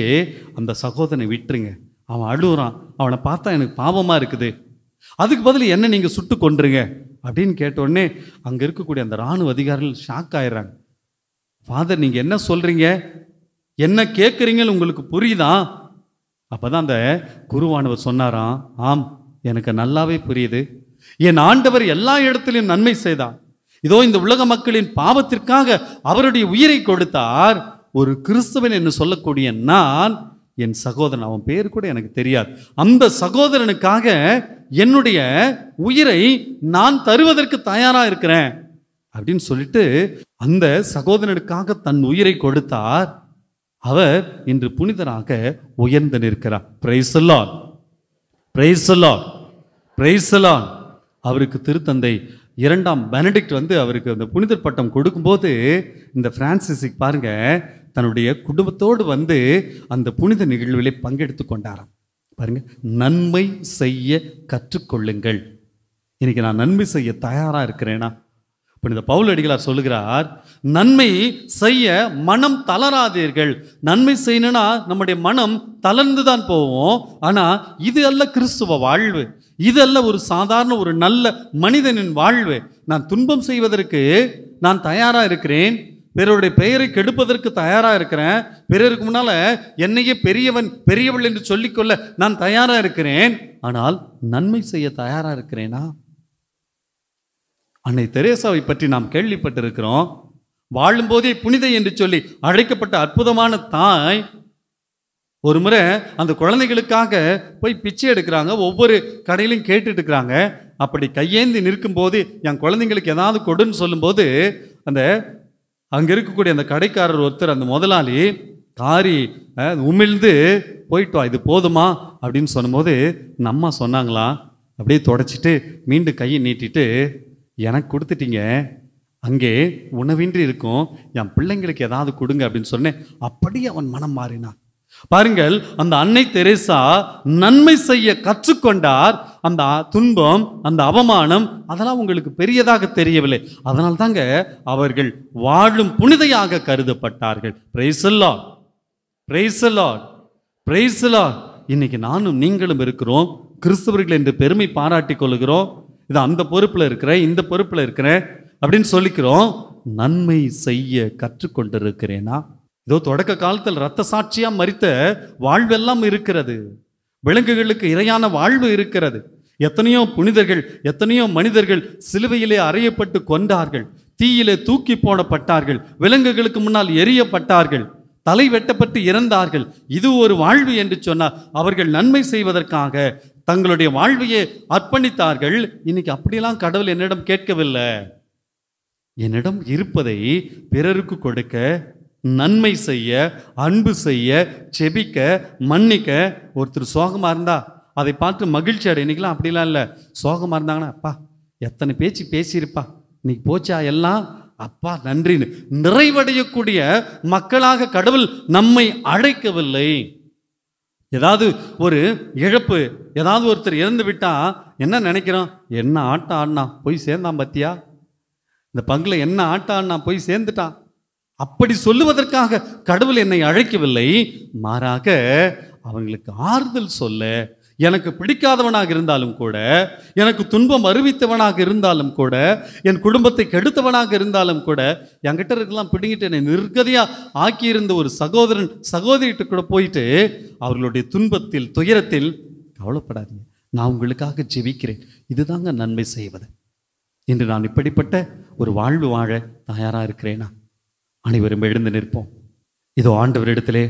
அந்த சகோதரனை விட்டுருங்க, அவன் அழுகுறான், அவனை பார்த்தா எனக்கு பாவமாக இருக்குது, அதுக்கு பதில் என்ன நீங்கள் சுட்டு கொன்றுங்க அப்படின்னு கேட்டோடனே அங்கே இருக்கக்கூடிய அந்த இராணுவ அதிகாரிகள் ஷாக் ஆயிடுறாங்க. ஃபாதர், நீங்கள் என்ன சொல்கிறீங்க, என்ன கேட்குறீங்கன்னு உங்களுக்கு புரியுதா? அப்போ தான் அந்த குருவானவர் சொன்னாராம், ஆம், எனக்கு நல்லாவே புரியுது, என் ஆண்டவர் எல்லா இடத்திலும் நன்மை செய்தார், இதோ இந்த உலக மக்களின் பாவத்திற்காக அவருடைய உயிரை கொடுத்தார். ஒரு கிறிஸ்தவன் என்று சொல்லக்கூடிய நான், என் சகோதரன், அவன் பேர் கூட எனக்கு தெரியாது, அந்த சகோதரனுக்காக என்னுடைய உயிரை நான் தருவதற்கு தயாரா இருக்கிறேன் அப்படின்னு சொல்லிட்டு அந்த சகோதரனுக்காக தன் உயிரை கொடுத்தார். அவர் இன்று புனிதராக உயர்ந்து நிற்கிறார். Price the Lord, praise the Lord, praise the Lord. அவருக்கு திருத்தந்தை 2ஆம் பெனடிக்ட் வந்து அவருக்கு அந்த புனிதர் பட்டம் கொடுக்கும்போது இந்த பிரான்சிஸுக்கு பாருங்க, தன்னுடைய குடும்பத்தோடு வந்து அந்த புனித நிகழ்விலே பங்கெடுத்து கொண்டாராம். பாருங்க, நன்மை செய்ய கற்றுக்கொள்ளுங்கள். இன்னைக்கு நான் நன்மை செய்ய தயாரா இருக்கிறேனா? புனித பவுல் அடிகளார் சொல்லுகிறார், நன்மை செய்ய மனம் தளராதீர்கள். நன்மை செய்யணும்னா நம்முடைய மனம் தளர்ந்து தான் போவோம். ஆனா இது அல்ல கிறிஸ்துவ வாழ்வு, இது அல்ல ஒரு சாதாரண ஒரு நல்ல மனிதனின் வாழ்வு. நான் துன்பம் செய்வதற்கு நான் தயாரா இருக்கிறேன், பிறருடைய பெயரை கெடுப்பதற்கு தயாரா இருக்கிறேன், பிறருக்கு முன்னால என்னையே பெரியவன் பெரியவள் என்று சொல்லிக்கொள்ள நான் தயாரா இருக்கிறேன். ஆனால் நன்மை செய்ய தயாரா இருக்கிறேனா? அன்னை தெரேசாவை பற்றி நாம் கேள்விப்பட்டிருக்கிறோம். வாழும்போதே புனிதை என்று சொல்லி அழைக்கப்பட்ட அற்புதமான தாய் ஒரு முறை அந்த குழந்தைகளுக்காக போய் பிச்சை எடுக்கிறாங்க. ஒவ்வொரு கடையிலையும் கேட்டுட்டு இருக்கிறாங்க. அப்படி கையேந்தி நிற்கும் போது என் குழந்தைங்களுக்கு ஏதாவது கொடுன்னு சொல்லும்போது அந்த அங்கே இருக்கக்கூடிய அந்த கடைக்காரர் ஒருத்தர், அந்த முதலாளி காரி உமிழ்ந்து போயிட்டு வா, இது போதுமா அப்படின்னு சொன்னபோது நம்ம சொன்னாங்களா, அப்படியே தொடச்சிட்டு மீண்டும் கையை நீட்டிட்டு, எனக்கு கொடுத்துட்டீங்க, அங்கே உணவின்றி இருக்கும், என் பிள்ளைங்களுக்கு ஏதாவது கொடுங்க அப்படின்னு சொன்னேன். அப்படியே அவன் மனம் மாறினான். பாருங்கள், அந்த அன்னை தெரேசா நன்மை செய்ய கற்றுக்கொண்டார். அந்த துன்பம், அந்த அவமானம் அதெல்லாம் உங்களுக்கு பெரியதாக தெரியவில்லை. அதனால் தாங்க அவர்கள் வாழும் புனிதையாக கருதப்பட்டார்கள். Praise the Lord, praise the Lord, praise the Lord. இன்னைக்கு நானும் நீங்களும் இருக்கிறோம், கிறிஸ்தவர்கள் என்று பெருமை பாராட்டி கொள்கிறோம். இது அந்த பொறுப்புல இருக்கிறேன், இந்த பொறுப்புல இருக்கிறேன் அப்படின்னு சொல்லிக்கிறோம். நன்மை செய்ய கற்றுக்கொண்டிருக்கிறேனா? இதோ தொடக்க காலத்தில் இரத்த சாட்சியா மரித்த வாழ்வெல்லாம் இருக்கிறது, விலங்குகளுக்கு இறையான வாழ்வு இருக்கிறது. எத்தனையோ புனிதர்கள், எத்தனையோ மனிதர்கள் சிலுவையிலே அறையப்பட்டு கொண்டார்கள், தீயிலே தூக்கி போடப்பட்டார்கள், விலங்குகளுக்கு முன்னால் எரியப்பட்டார்கள். தலை வெட்டப்பட்டு இறந்தார்கள். இது ஒரு வாழ்வு என்று சொன்னார். அவர்கள் நன்மை செய்வதற்காக தங்களுடைய வாழ்வையே அர்ப்பணித்தார்கள். இன்னைக்கு அப்படியெல்லாம் கடவுள் என்னிடம் கேட்கவில்லை. என்னிடம் இருப்பதை பிறருக்கு கொடுக்க, நன்மை செய்ய, அன்பு செய்ய, செபிக்க, மன்னிக்க. ஒருத்தர் சோகமா இருந்தா அதை பார்த்து மகிழ்ச்சி அடை. இன்னைக்கெல்லாம் அப்படிலாம் இல்லை. சோகமா இருந்தாங்கன்னா, அப்பா எத்தனை பேச்சு பேசியிருப்பா, இன்னைக்கு போச்சா எல்லாம், அப்பா நன்றின்னு நிறைவடையக்கூடிய மக்களாக கடவுள் நம்மை அழைக்கவில்லை. ஏதாவது ஒரு இழப்பு, ஏதாவது ஒருத்தர் இறந்து விட்டா என்ன நினைக்கிறோம்? என்ன ஆட்டம் ஆடினா போய் சேர்ந்தான் பத்தியா, இந்த பங்குல என்ன ஆட்டம் ஆடினா போய் சேர்ந்துட்டான். அப்படி சொல்லுவதற்காக கடவுள் என்னை அழைக்கவில்லை. மாறாக அவங்களுக்கு ஆறுதல் சொல்ல, எனக்கு பிடிக்காதவனாக இருந்தாலும் கூட, எனக்கு துன்பம் அறிவித்தவனாக இருந்தாலும் கூட, என் குடும்பத்தை கெடுத்தவனாக இருந்தாலும் கூட, என்கிட்ட இருக்கலாம் பிடிங்கிட்டு என்னை நிர்கதியா ஆக்கியிருந்த ஒரு சகோதரன் சகோதரிட்டு கூட போயிட்டு அவர்களுடைய துன்பத்தில் துயரத்தில், கவலைப்படாதீங்க, நான் உங்களுக்காக ஜெபிக்கிறேன், இதுதாங்க நன்மை செய்வது. இன்று நான் இப்படிப்பட்ட ஒரு வாழ்வு வாழ தயாரா இருக்கிறேனா? அனைவரும் எழுந்து நிற்போம். இதோ ஆண்டவரிடத்திலே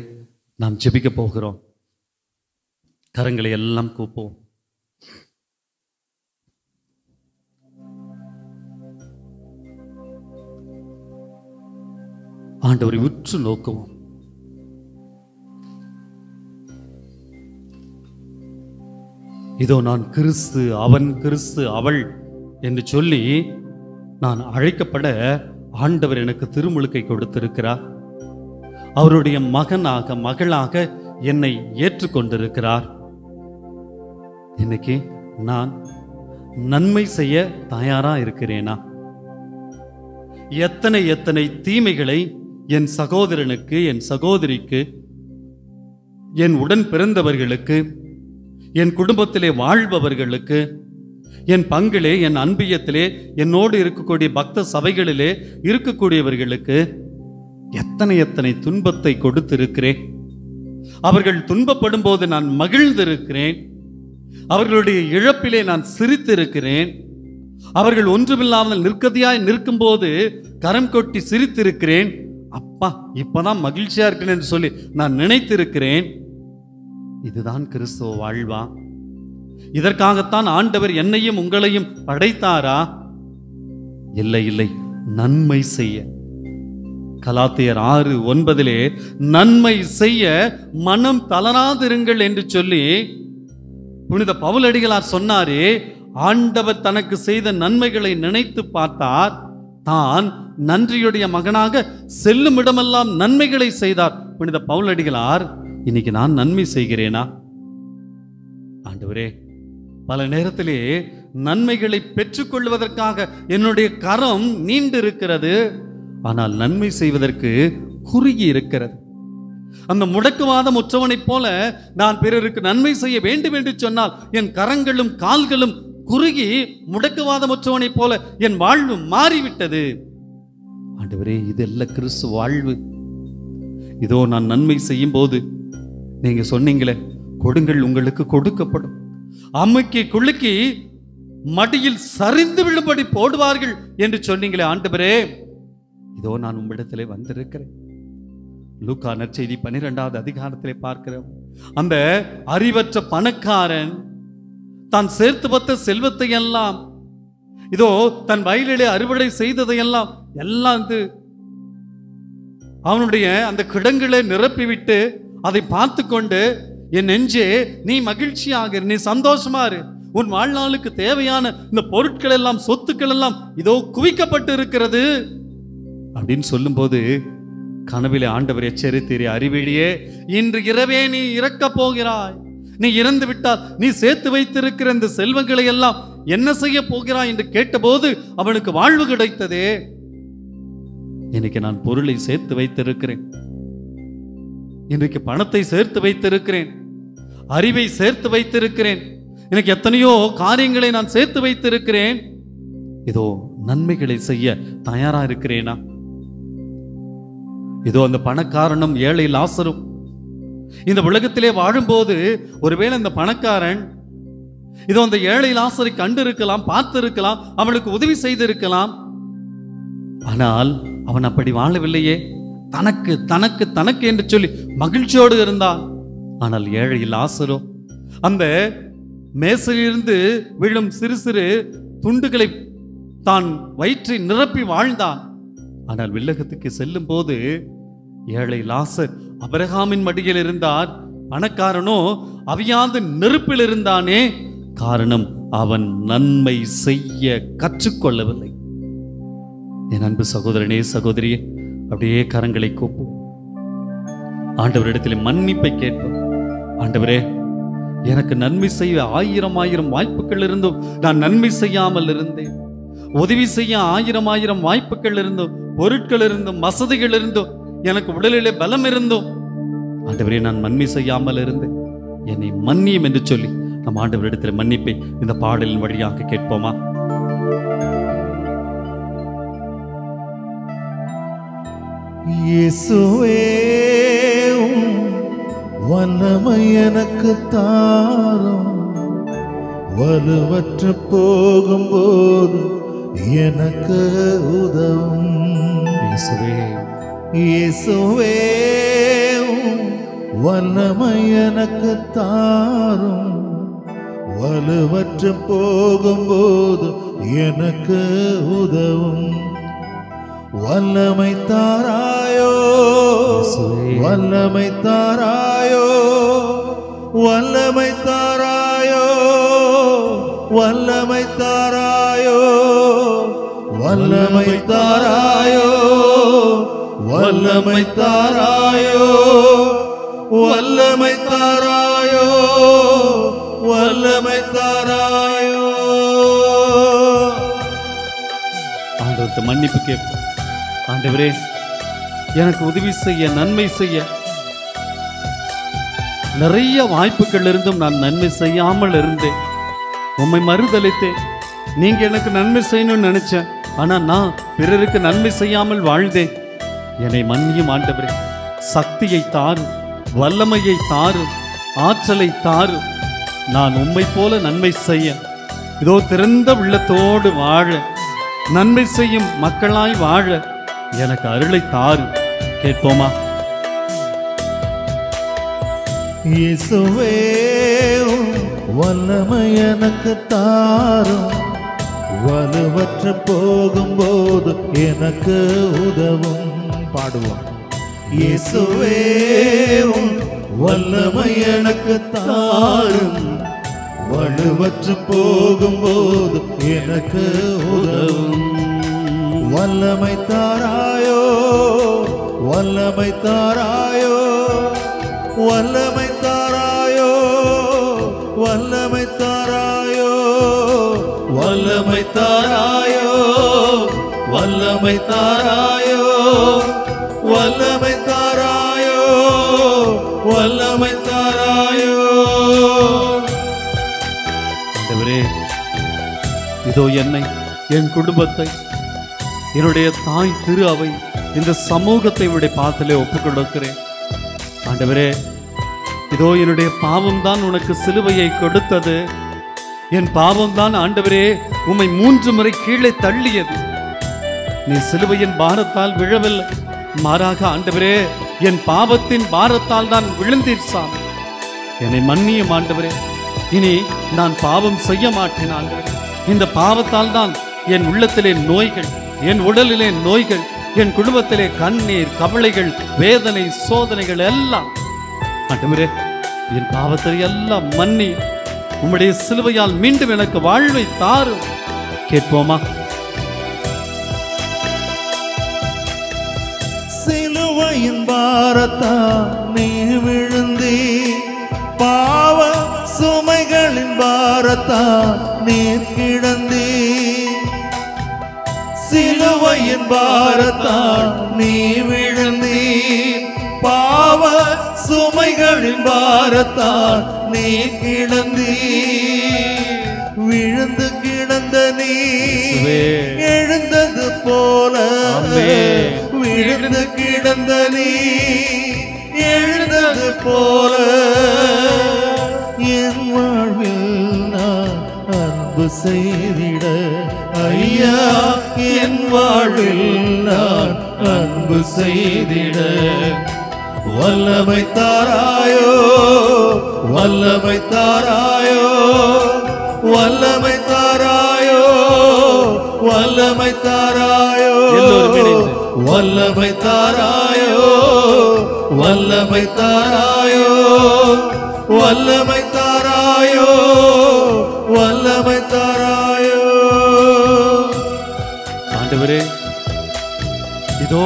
நாம் ஜெபிக்க போகிறோம். கரங்களை எல்லாம் கூப்போம். ஆண்டவரை உற்று நோக்குவோம். இதோ நான் கிறிஸ்து, அவன் கிறிஸ்து, அவள் என்று சொல்லி நான் அழைக்கப்பட ஆண்டவர் எனக்கு திருமுழுக்கை கொடுத்திருக்கிறார். அவருடைய மகனாக மகளாக என்னை ஏற்றுக்கொண்டிருக்கிறார். இன்னைக்கு நான் நன்மை செய்ய தயாரா இருக்கிறேனா? எத்தனை எத்தனை தீமைகளை என் சகோதரனுக்கு, என் சகோதரிக்கு, என் உடன் பிறந்தவர்களுக்கு, என் குடும்பத்திலே வாழ்பவர்களுக்கு, என் பங்கிலே, என் அன்பியத்திலே, என்னோடு இருக்கக்கூடிய பக்த சபைகளிலே இருக்கக்கூடியவர்களுக்கு எத்தனை எத்தனை துன்பத்தை கொடுத்திருக்கிறேன். அவர்கள் துன்பப்படும் போது நான் மகிழ்ந்திருக்கிறேன். அவர்களுடைய இழப்பிலே நான் சிரித்திருக்கிறேன். அவர்கள் ஒன்றுமில்லாமல் நிற்கதியாய் நிற்கும் போது கரம் கொட்டி சிரித்திருக்கிறேன். அப்பா இப்பதான் மகிழ்ச்சியா இருக்கிறேன் என்று சொல்லி நான் நினைத்திருக்கிறேன். இதுதான் கிறிஸ்துவ வாழ்வா? இதற்காகத்தான் ஆண்டவர் என்னையும் உங்களையும் படைத்தாரா? இல்லை இல்லை, நன்மை செய்ய. கலாத்தியர் 6:9 நன்மை செய்ய மனம் தளராதிருங்கள் என்று சொல்லி புனித பவுலடிகளார் சொன்னாரே. ஆண்டவர் தனக்கு செய்த நன்மைகளை நினைத்து பார்த்தார். தான் நன்றியுடைய மகனாக செல்லும் இடமெல்லாம் நன்மைகளை செய்தார் புனித பவுலடிகளார். இன்னைக்கு நான் நன்மை செய்கிறேனா? ஆண்டவரே, பல நேரத்திலே நன்மைகளை பெற்றுக்கொள்வதற்காக என்னுடைய கரம் நீண்டு இருக்கிறது. ஆனால் நன்மை செய்வதற்கு குறுகி இருக்கிறது. அந்த முடக்குவாதம் உற்றவனைப் போல நான் பிறருக்கு நன்மை செய்ய வேண்டும் என்று சொன்னால் என் கரங்களும் கால்களும் குறுகி முடக்குவாதம் உற்றவனைப் போல என் வாழ்வு மாறிவிட்டது. ஆண்டவரே, இதெல்லாம் கிறிஸ்து வாழ்வு. இதோ நான் நன்மை செய்யும் போது நீங்க சொன்னீங்களே, கொடுங்கள் உங்களுக்கு கொடுக்கப்படும், அம்மைக்கு குலுக்கி மடியில் சரிந்து விழும்படி போடுவார்கள் என்று சொன்னீங்களே. ஆண்டவரே, இதோ நான் உம்மிடத்திலே வந்திருக்கிறேன். லூக்கா நற்செய்தி 12வது அதிகாரத்திலே பார்க்கிறோம். அந்த அறிவற்ற பணக்காரன் தான் சேர்த்து வைத்த செல்வத்தை எல்லாம், இதோ தன் வயலிலே அறுவடை செய்ததையெல்லாம் எல்லாம் அவனுடைய அந்த கிடங்களை நிரப்பிவிட்டு அதை பார்த்து கொண்டு, என் நெஞ்சே நீ மகிழ்ச்சியாக, நீ சந்தோஷமா இரு, உன் வாழ்நாளுக்கு தேவையான இந்த பொருட்கள் எல்லாம், சொத்துக்கள் எல்லாம் இதோ குவிக்கப்பட்டு இருக்கிறது அப்படின்னு சொல்லும்போது கனவிலே ஆண்டவர் எச்சரித்தீரே, அறிவிலியே, இன்று இரவே நீ இறக்க போகிறாய், நீ இறந்து விட்டால் நீ சேர்த்து வைத்திருக்கிற இந்த செல்வங்களை எல்லாம் என்ன செய்ய போகிறாய் என்று கேட்டபோது அவனுக்கு வாழ்வு கிடைத்ததே. இன்னைக்கு நான் பொருளை சேர்த்து வைத்திருக்கிறேன், இன்றைக்கு பணத்தை சேர்த்து வைத்திருக்கிறேன், அறிவை சேர்த்து வைத்திருக்கிறேன், எனக்கு எத்தனையோ காரியங்களை நான் சேர்த்து வைத்திருக்கிறேன். இதோ நன்மைகளை செய்ய தயாரா இருக்கிறேனா? இதோ அந்த பணக்காரனும் ஏழை லாசரும் இந்த உலகத்திலே வாழும்போது ஒருவேளை இந்த பணக்காரன் இதோ அந்த ஏழை லாசரை கண்டு இருக்கலாம், பார்த்து இருக்கலாம், அவனுக்கு உதவி செய்திருக்கலாம். ஆனால் அவன் அப்படி வாழவில்லையே. தனக்கு தனக்கு தனக்கு என்று சொல்லி மகிழ்ச்சியோடு இருந்தான். ஆனால் ஏழை லாசரோ அந்த மேசையிலிருந்து விழும் சிறு சிறு துண்டுகளை தான் வயிற்றை நிரப்பி வாழ்ந்தான். ஆனால் வில்லகத்துக்கு செல்லும் போது ஏழை லாசர் அபிரகாமின் மடியில் இருந்தார். பணக்காரனோ அவியாத நெருப்பில் இருந்தானே. காரணம், அவன் நன்மை செய்ய கற்றுக்கொள்ளவில்லை. என் அன்பு சகோதரனே சகோதரியே, அப்படியே கரங்களை கூப்பும், ஆண்டவரிடத்தில் மன்னிப்பை கேட்போம். ஆண்டவரே, எனக்கு நன்மை செய்ய ஆயிரம் ஆயிரம் வாய்ப்புகள் இருந்தும் நான் நன்மை செய்யாமல் இருந்தேன். உதவி செய்ய ஆயிரம் ஆயிரம் வாய்ப்புகள் இருந்தும், பொருட்கள் இருந்தும், வசதிகள் இருந்தும், எனக்கு உடலிலே பலம் இருந்தும் ஆண்டவரே நான் நன்மை செய்யாமல் இருந்தேன். என்னை மன்னியும் என்று சொல்லி நம் ஆண்டவரிடத்தில் மன்னிப்பை இந்த பாடலின் வழியாக கேட்போமா? இயேசுவே, வல்லமை எனக்கு தாரும், வலுவற்று போகும்போது எனக்கு உதவும். இயேசுவே, இயேசுவே, வல்லமை எனக்கு தாரும், வலுவற்று போகும்போது எனக்கு உதவும். வல்லமை தாராயோ, வல்லமை தாராயோ, வல்லமை தாராயோ, வல்லமை தாராயோ, வல்லமை தாராயோ, வல்லமை தாராயோ, வல்லமை தாராயோ, வல்லமை தாராயோ. ஆண்டவர்கிட்ட மன்னிப்பு கேட்போம். ஆண்டவரே, எனக்கு உதவி செய்ய, நன்மை செய்ய நிறைய வாய்ப்புகள் இருந்தும் நான் நன்மை செய்யாமல் இருந்தேன். உம்மை மறுதலித்தேன். நீங்க எனக்கு நன்மை செய்யணும்னு நினைச்சேன். ஆனா நான் பிறருக்கு நன்மை செய்யாமல் வாழ்ந்தேன். என்னை மன்னியும் ஆண்டவரே. சக்தியை தாரும், வல்லமையை தாரும், ஆற்றலை தாரும். நான் உம்மை போல நன்மை செய்ய, இதோ திறந்த உள்ளத்தோடு வாழ, நன்மை செய்யும் மக்களாய் வாழ எனக்கு அருளை தாரும். கேட்போமா? இயேசுவே, வல்லமை எனக்கு தாரும், வலுவற்று போகும்போது எனக்கு உதவும். பாடுவோம். இயேசுவே, வல்லமை எனக்கு தாரும், வலுவற்று போகும்போது எனக்கு உதவும். வல்லமை தாராயோ, வல்லமை தாராயோ, வல்லமை தாராயோ, வல்லமை தாராயோ, வல்லமை தாராயோ, வல்லமை தாராயோ, வல்லமை தாராயோ, வல்லமை தாராயோ. ஆண்டவரே, இதோ என்னை, என் குடும்பத்தை, என்னுடைய தாய் திரு அவை, இந்த சமூகத்தை உடைய பாத்திலே ஒப்புக் கொடுக்கிறேன். ஆண்டவரே, இதோ என்னுடைய பாவம்தான் உனக்கு சிலுவையை கொடுத்தது. என் பாவம்தான் ஆண்டவரே உம்மை 3 முறை கீழே தள்ளியது. நீ சிலுவையின் பாரத்தால் விழவில்லை, மாறாக ஆண்டவரே என் பாவத்தின் பாரத்தால் தான் விழுந்தீர் சாமி. என்னை மன்னியும் ஆண்டவரே. இனி நான் பாவம் செய்ய மாட்டேன் ஆண்டவரே. இந்த பாவத்தால் தான் என் உள்ளத்திலே நோய்கள், என் உடலிலே நோய்கள், என் குடும்பத்திலே கண்ணீர், கவலைகள், வேதனை, சோதனைகள் எல்லாம். ஆண்டவரே, என் பாவத்தை எல்லாம் மன்னி உம்முடைய சிலுவையால் மீண்டும் எனக்கு வாழ்வை தாரும். கேட்போமா? சிலுவையின் பாரத்தால் நீ விழுந்தீ, பாவ சுமைகளின் பாரத்தால் நீ கிடந்தீ. சிலுவையின் பாரத்தால் நீ விழுந்தீ, பாவ சுமைகளின் பாரத்தால் நீ கிடந்தீ. விழுந்து கிடந்த நீ எழுந்தது போல, விழுந்து கிடந்த நீ எழுந்தது போல, என் வாழ்வில் நான் அன்பு செய்திட ஐயா, என் வாழ்வில் நான் அன்பு செய்திட வல்லமை தாராயோ, வல்லமை தாராயோ, வல்லமை தாராயோ, வல்லமை தாராயோ, எல்லோரும் இணைந்து. வல்லமை தாராயோ, வல்லமை தாராயோ, வல்லமை தாராயோ, வல்லமை தாராயோ. ஆண்டவரே, இதோ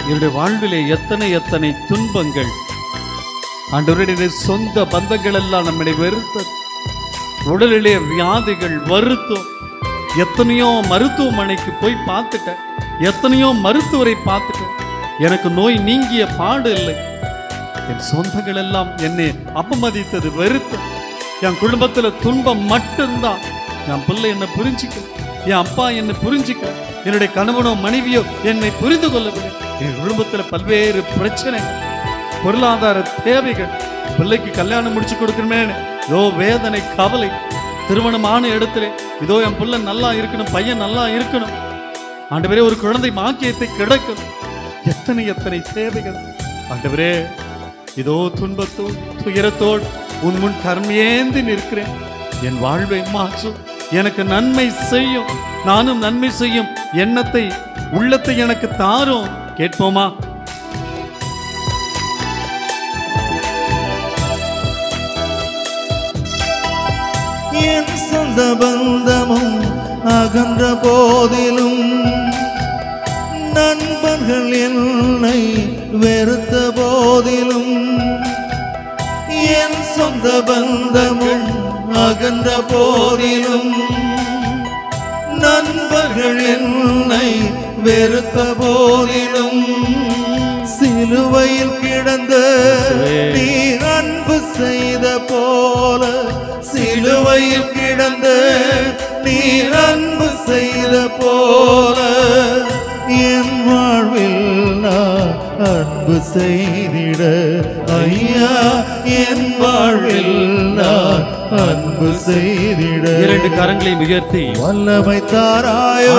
என்னுடைய வாழ்விலே எத்தனை எத்தனை துன்பங்கள், ஆண்டவருடைய சொந்த பந்தங்கள் எல்லாம் நம்மை வெறுத்தது, உடலிலே வியாதிகள் வருத்தம், எத்தனையோ மருத்துவமனைக்கு போய் பார்த்துட்டேன், எத்தனையோ மருத்துவரை பார்த்துட்டேன், எனக்கு நோய் நீங்கிய பாடு இல்லை. என் சொந்தங்கள் எல்லாம் என்னை அவமதித்தது, வெறுத்தது. என் குடும்பத்தில் துன்பம் மட்டும்தான். என் பிள்ளை என்னை புரிஞ்சிக்கல, என் அப்பா என்னை புரிஞ்சிக்க, என்னுடைய கணவனோ மனைவியோ என்னை புரிந்து கொள்ளவில்லை. என் குடும்பத்தில் பல்வேறு பிரச்சனைகள், பொருளாதார தேவைகள், பிள்ளைக்கு கல்யாணம் முடிச்சு கொடுக்கணுமே ஏதோ வேதனை, கவலை, திருமணமான இடத்துல இதோ என் பிள்ளை நல்லா இருக்கணும், பையன் நல்லா இருக்கணும், ஆண்டவரே ஒரு குழந்தை பாக்கியத்தை கிடைக்கணும், எத்தனை எத்தனை தேவைகள். ஆண்டவரே, இதோ துன்பத்தோடு துயரத்தோடு உன் முன் கர்மேந்தி நிற்கிறேன். என் வாழ்வை மாற்றும், எனக்கு நன்மை செய்யும், நானும் நன்மை செய்யும் எண்ணத்தை, உள்ளத்தை எனக்கு தாரும். கேட்போமா? என் சொந்த பந்தமும் அகன்ற போதிலும், நண்பர்கள் என்னை வெறுத்த போதிலும், என் சொந்த பந்தமும் அகன்ற போதிலும், நண்பர்கள் என்னை வெறுத்த போதிலும், சிலுவையில் கிடந்த நீ அன்பு செய்த போல, சிலுவையில் கிடந்த நீ அன்பு செய்த போல, என் வாழ்வில் நான் அன்பு செய்திட ஐயா, என் வாழ்வில் நான் அன்பு செய்திட. இரண்டு கரங்களை உயர்த்தி வல்லமை தாராயோ,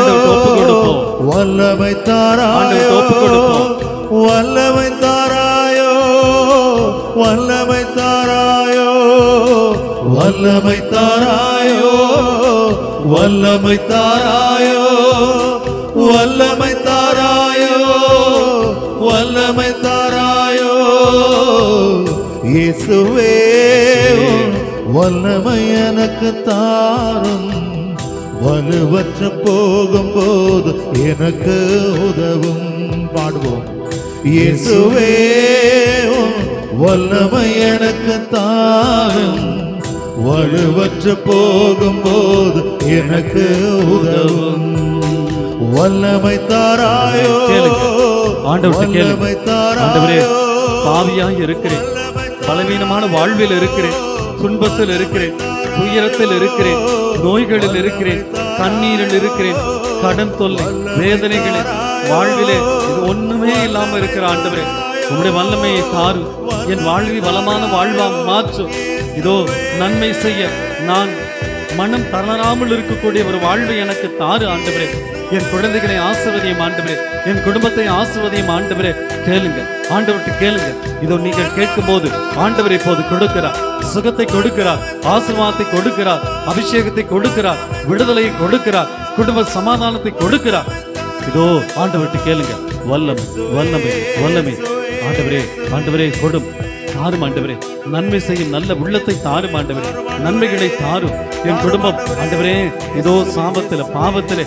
வல்லமை ஆண்டவருக்கு தாராயோ, ஒப்புக் கொடுப்போம். வல்லமை தாராயோ, வல்லமை தாராயோ, வல்லமை தாராயோ, வல்லமை தாராயோ, வல்லமை தாராயோ, வல்லமை தாராயோ. இயேசுவே வல்லமை எனக்கு தாரும், வலுவற்ற போகும்போது எனக்கு உதவும். பாடுவோம். இயேசுவே வல்லமை எனக்கு தாரும், வலுவற்ற போகும்போது எனக்கு உதவும். வல்லமை தாராயோ, ஆண்டவர்கிட்ட வல்லமை ஆண்டவரே, தாராயோ, பாவியாய் இருக்கிறேன், பலவீனமான வாழ்வில் இருக்கிறேன், துன்பத்தில் இருக்கிறேன், துயரத்தில் இருக்கிறேன், நோய்களில் இருக்கிறேன், கண்ணீரில் இருக்கிறேன், கடன் தொல்லை, வேதனைகளில் வாழ்விலே இது ஒண்ணுமே இல்லாம இருக்கிற ஆண்டவரே, உங்களுடைய வல்லமையை தாரு, என் வாழ்வை வளமான வாழ்வா மாற்றும். இதோ நன்மை செய்ய நான் மனம் தளராமல் இருக்கக்கூடிய ஒரு வாழ்வை எனக்கு தாரு ஆண்டவரே. என் குழந்தைகளை ஆசீர்வதியும் ஆண்டவரே, என் குடும்பத்தை ஆசீர்வதியும் ஆண்டவரே. கேளுங்க, ஆண்டவர்கிட்ட கேளுங்க. இதோ நீங்கள் கேட்கும் போது ஆண்டவர் இப்போது கொடுக்கிறார், சுகத்தை கொடுக்கிறார், ஆசீர்வாதத்தை கொடுக்கிறார், அபிஷேகத்தை கொடுக்கிறார், விடுதலையை கொடுக்கிறார், குடும்ப சமாதானத்தை கொடுக்கிறார். இதோ ஆண்டவர்கிட்ட கேளுங்க. வல்லமை, வல்லமை, வல்லமை. ஆண்டவரே, ஆண்டவரே கொடும், தாரும் ஆண்டவரே. நன்மை செய்யும் நல்ல உள்ளத்தை தாரும் ஆண்டவரே. நன்மைகளை தாரும். என் குடும்பம் ஆண்டவரே இதோ சாபத்தில் பாவத்தில்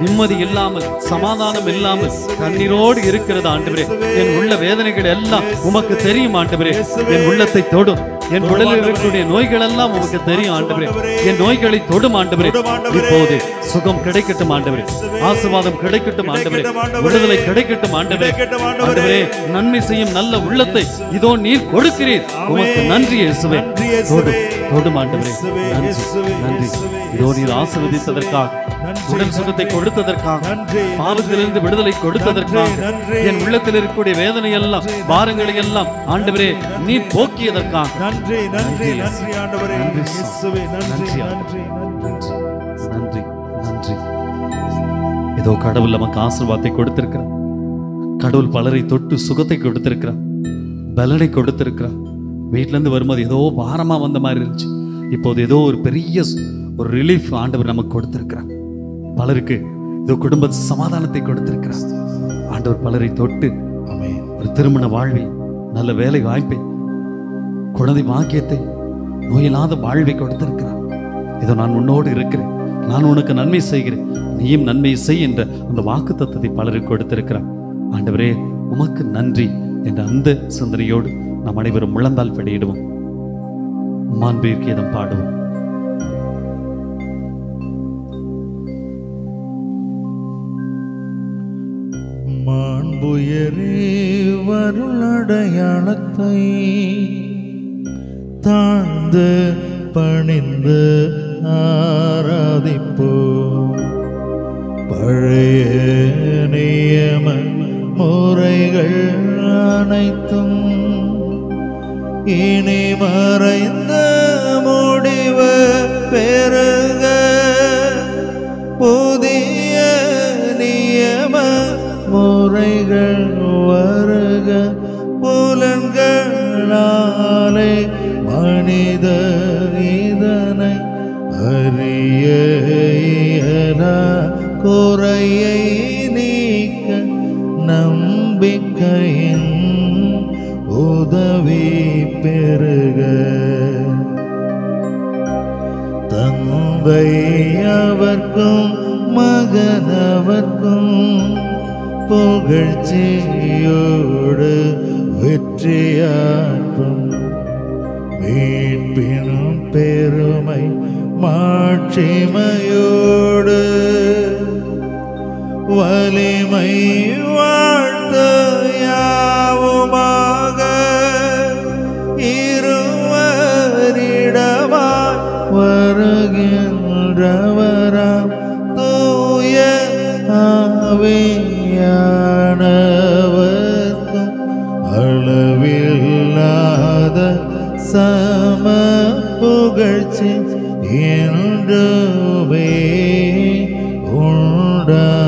நிம்மதி இல்லாமல் சமாதானம் இல்லாமல் கண்ணீரோடு இருக்கிறது ஆண்டவரே. என் உள்ள வேதனைகள் எல்லாம் உமக்கு தெரியும் ஆண்டவரே. என் உள்ளத்தை தொடும், என் உடலில் இருக்கக்கூடிய நோய்கள் எல்லாம் உமக்கு தெரியும் ஆண்டவரே. என் நோய்களை தொடும் ஆண்டவரே. இப்போது சுகம் கிடைக்கட்டும் ஆண்டவரே, ஆசீர்வாதம் கிடைக்கட்டும் ஆண்டவரே, விடுதலை கிடைக்கட்டும் ஆண்டவரே. ஆண்டவரே நன்மை செய்யும் நல்ல உள்ளத்தை இதோ நீர் கொடுக்கிறீர். உமக்கு நன்றி இயேசுவே. தொடும், தொடும் ஆண்டவரே. நன்றி, நன்றி. இதோ நீர் ஆசீர்வதித்ததற்காக, உடல் சுகத்தை கொடுத்ததற்காக, பாவத்திலிருந்து விடுதலை கொடுத்ததற்காக, என் உள்ளத்தில் இருக்கக்கூடிய வேதனை எல்லாம் பாரங்களை எல்லாம் ஆண்டவரே நீ போக்கியதற்காக நன்றி, நன்றி, நன்றி ஆண்டவரே. இயேசுவே நன்றி, நன்றி, நன்றி, நன்றி, நன்றி. இதோ கடவுள் நமக்கு ஆசீர்வாதத்தை கொடுத்திருக்கிறார். கடவுள் பலரை தொட்டு சுகத்தை கொடுத்திருக்கிறார், பலனை கொடுத்திருக்கிறார். வீட்டிலேருந்து வரும்போது ஏதோ பாரமாக வந்த மாதிரி இருந்துச்சு, இப்போது ஏதோ ஒரு பெரிய ஒரு ரிலீஃப் ஆண்டவர் நமக்கு கொடுத்திருக்கிறார். பலருக்கு ஏதோ குடும்ப சமாதானத்தை கொடுத்திருக்கிறார். ஆண்டவர் பலரை தொட்டு ஒரு திருமண வாழ்வை, நல்ல வேலை வாய்ப்பை, குழந்தை பாக்கியத்தை, நோயில்லாத வாழ்வை கொடுத்திருக்கிறார். இதோ நான் உன்னோடு இருக்கிறேன், நான் உனக்கு நன்மை செய்கிறேன், நீயும் நன்மை செய் என்ற அந்த வாக்கு தத்தத்தை பலருக்கு கொடுத்திருக்கிறார். ஆண்டவரே உமக்கு நன்றி என்ற அந்த சிந்தனையோடு நாம் அனைவரும் முழந்தால் படியிடுவோம், மாண்பீர் கீதம் பாடுவோம். மாண்புயரே வருளடையாளத்தை தாழ்ந்து பணிந்து ஆராதிப்போம். பழைய நியம முறைகள் அனைத்தும் இனி மறைந்த முடிவு பெறுக. புதிய நியம முறைகள் வருக. புலன்களாலே மனித இதனை அறிய இயலா. குறையை நீக்க நம்பிக்கையின் உதவி பெறுக. தந்தை அவர்க்கும் மகனவர்க்கும் புகழ்ச்சியோடு வெற்றியாற்றும் மீட்பின் பெருமை மாட்சிமையோடு வலிமை வாழ்த்து யாவுமாக இருவரிடமாய் வருகின்றவராம் தூய ஆவியானவர்க்கும் அளவில்லாத சம புகழ்ச்சி என்றுமே உண்டாகுக.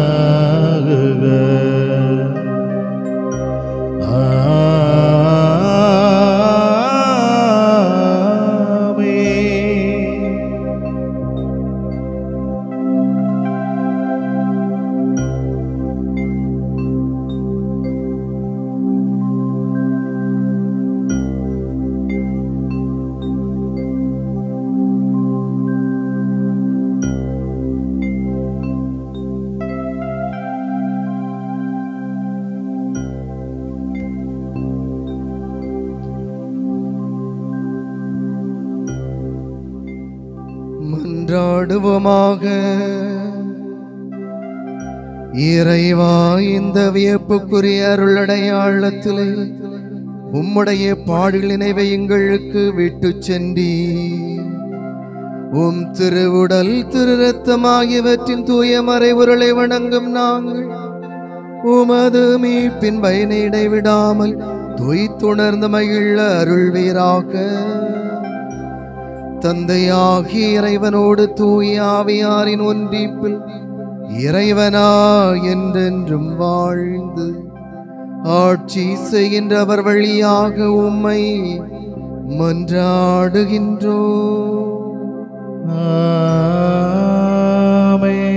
மன்றாடுவோமாக. இறைவா, இந்த வியப்புக்குரிய அருளடையாளத்திலே உம்முடைய பாடுகள் நினைவை எங்களுக்கு விட்டு சென்றி உம் திருவுடல் திரு ரத்தம் ஆகியவற்றின் தூய மறைவுருளை வணங்கும் நாங்கள் உமது மீட்பின் பயனை இடைவிடாமல் துய்த்துணர்ந்து மகிழ அருள்வீராக. தந்தையாகிய இறைவனோடு தூய ஆவியாரின் ஒன்றிப்பில் இறைவனா என்றென்றும் வாழ்ந்து ஆட்சி செய்கின்றவர் வழியாக உம்மை மன்றாடுகின்றோம். ஆமென்.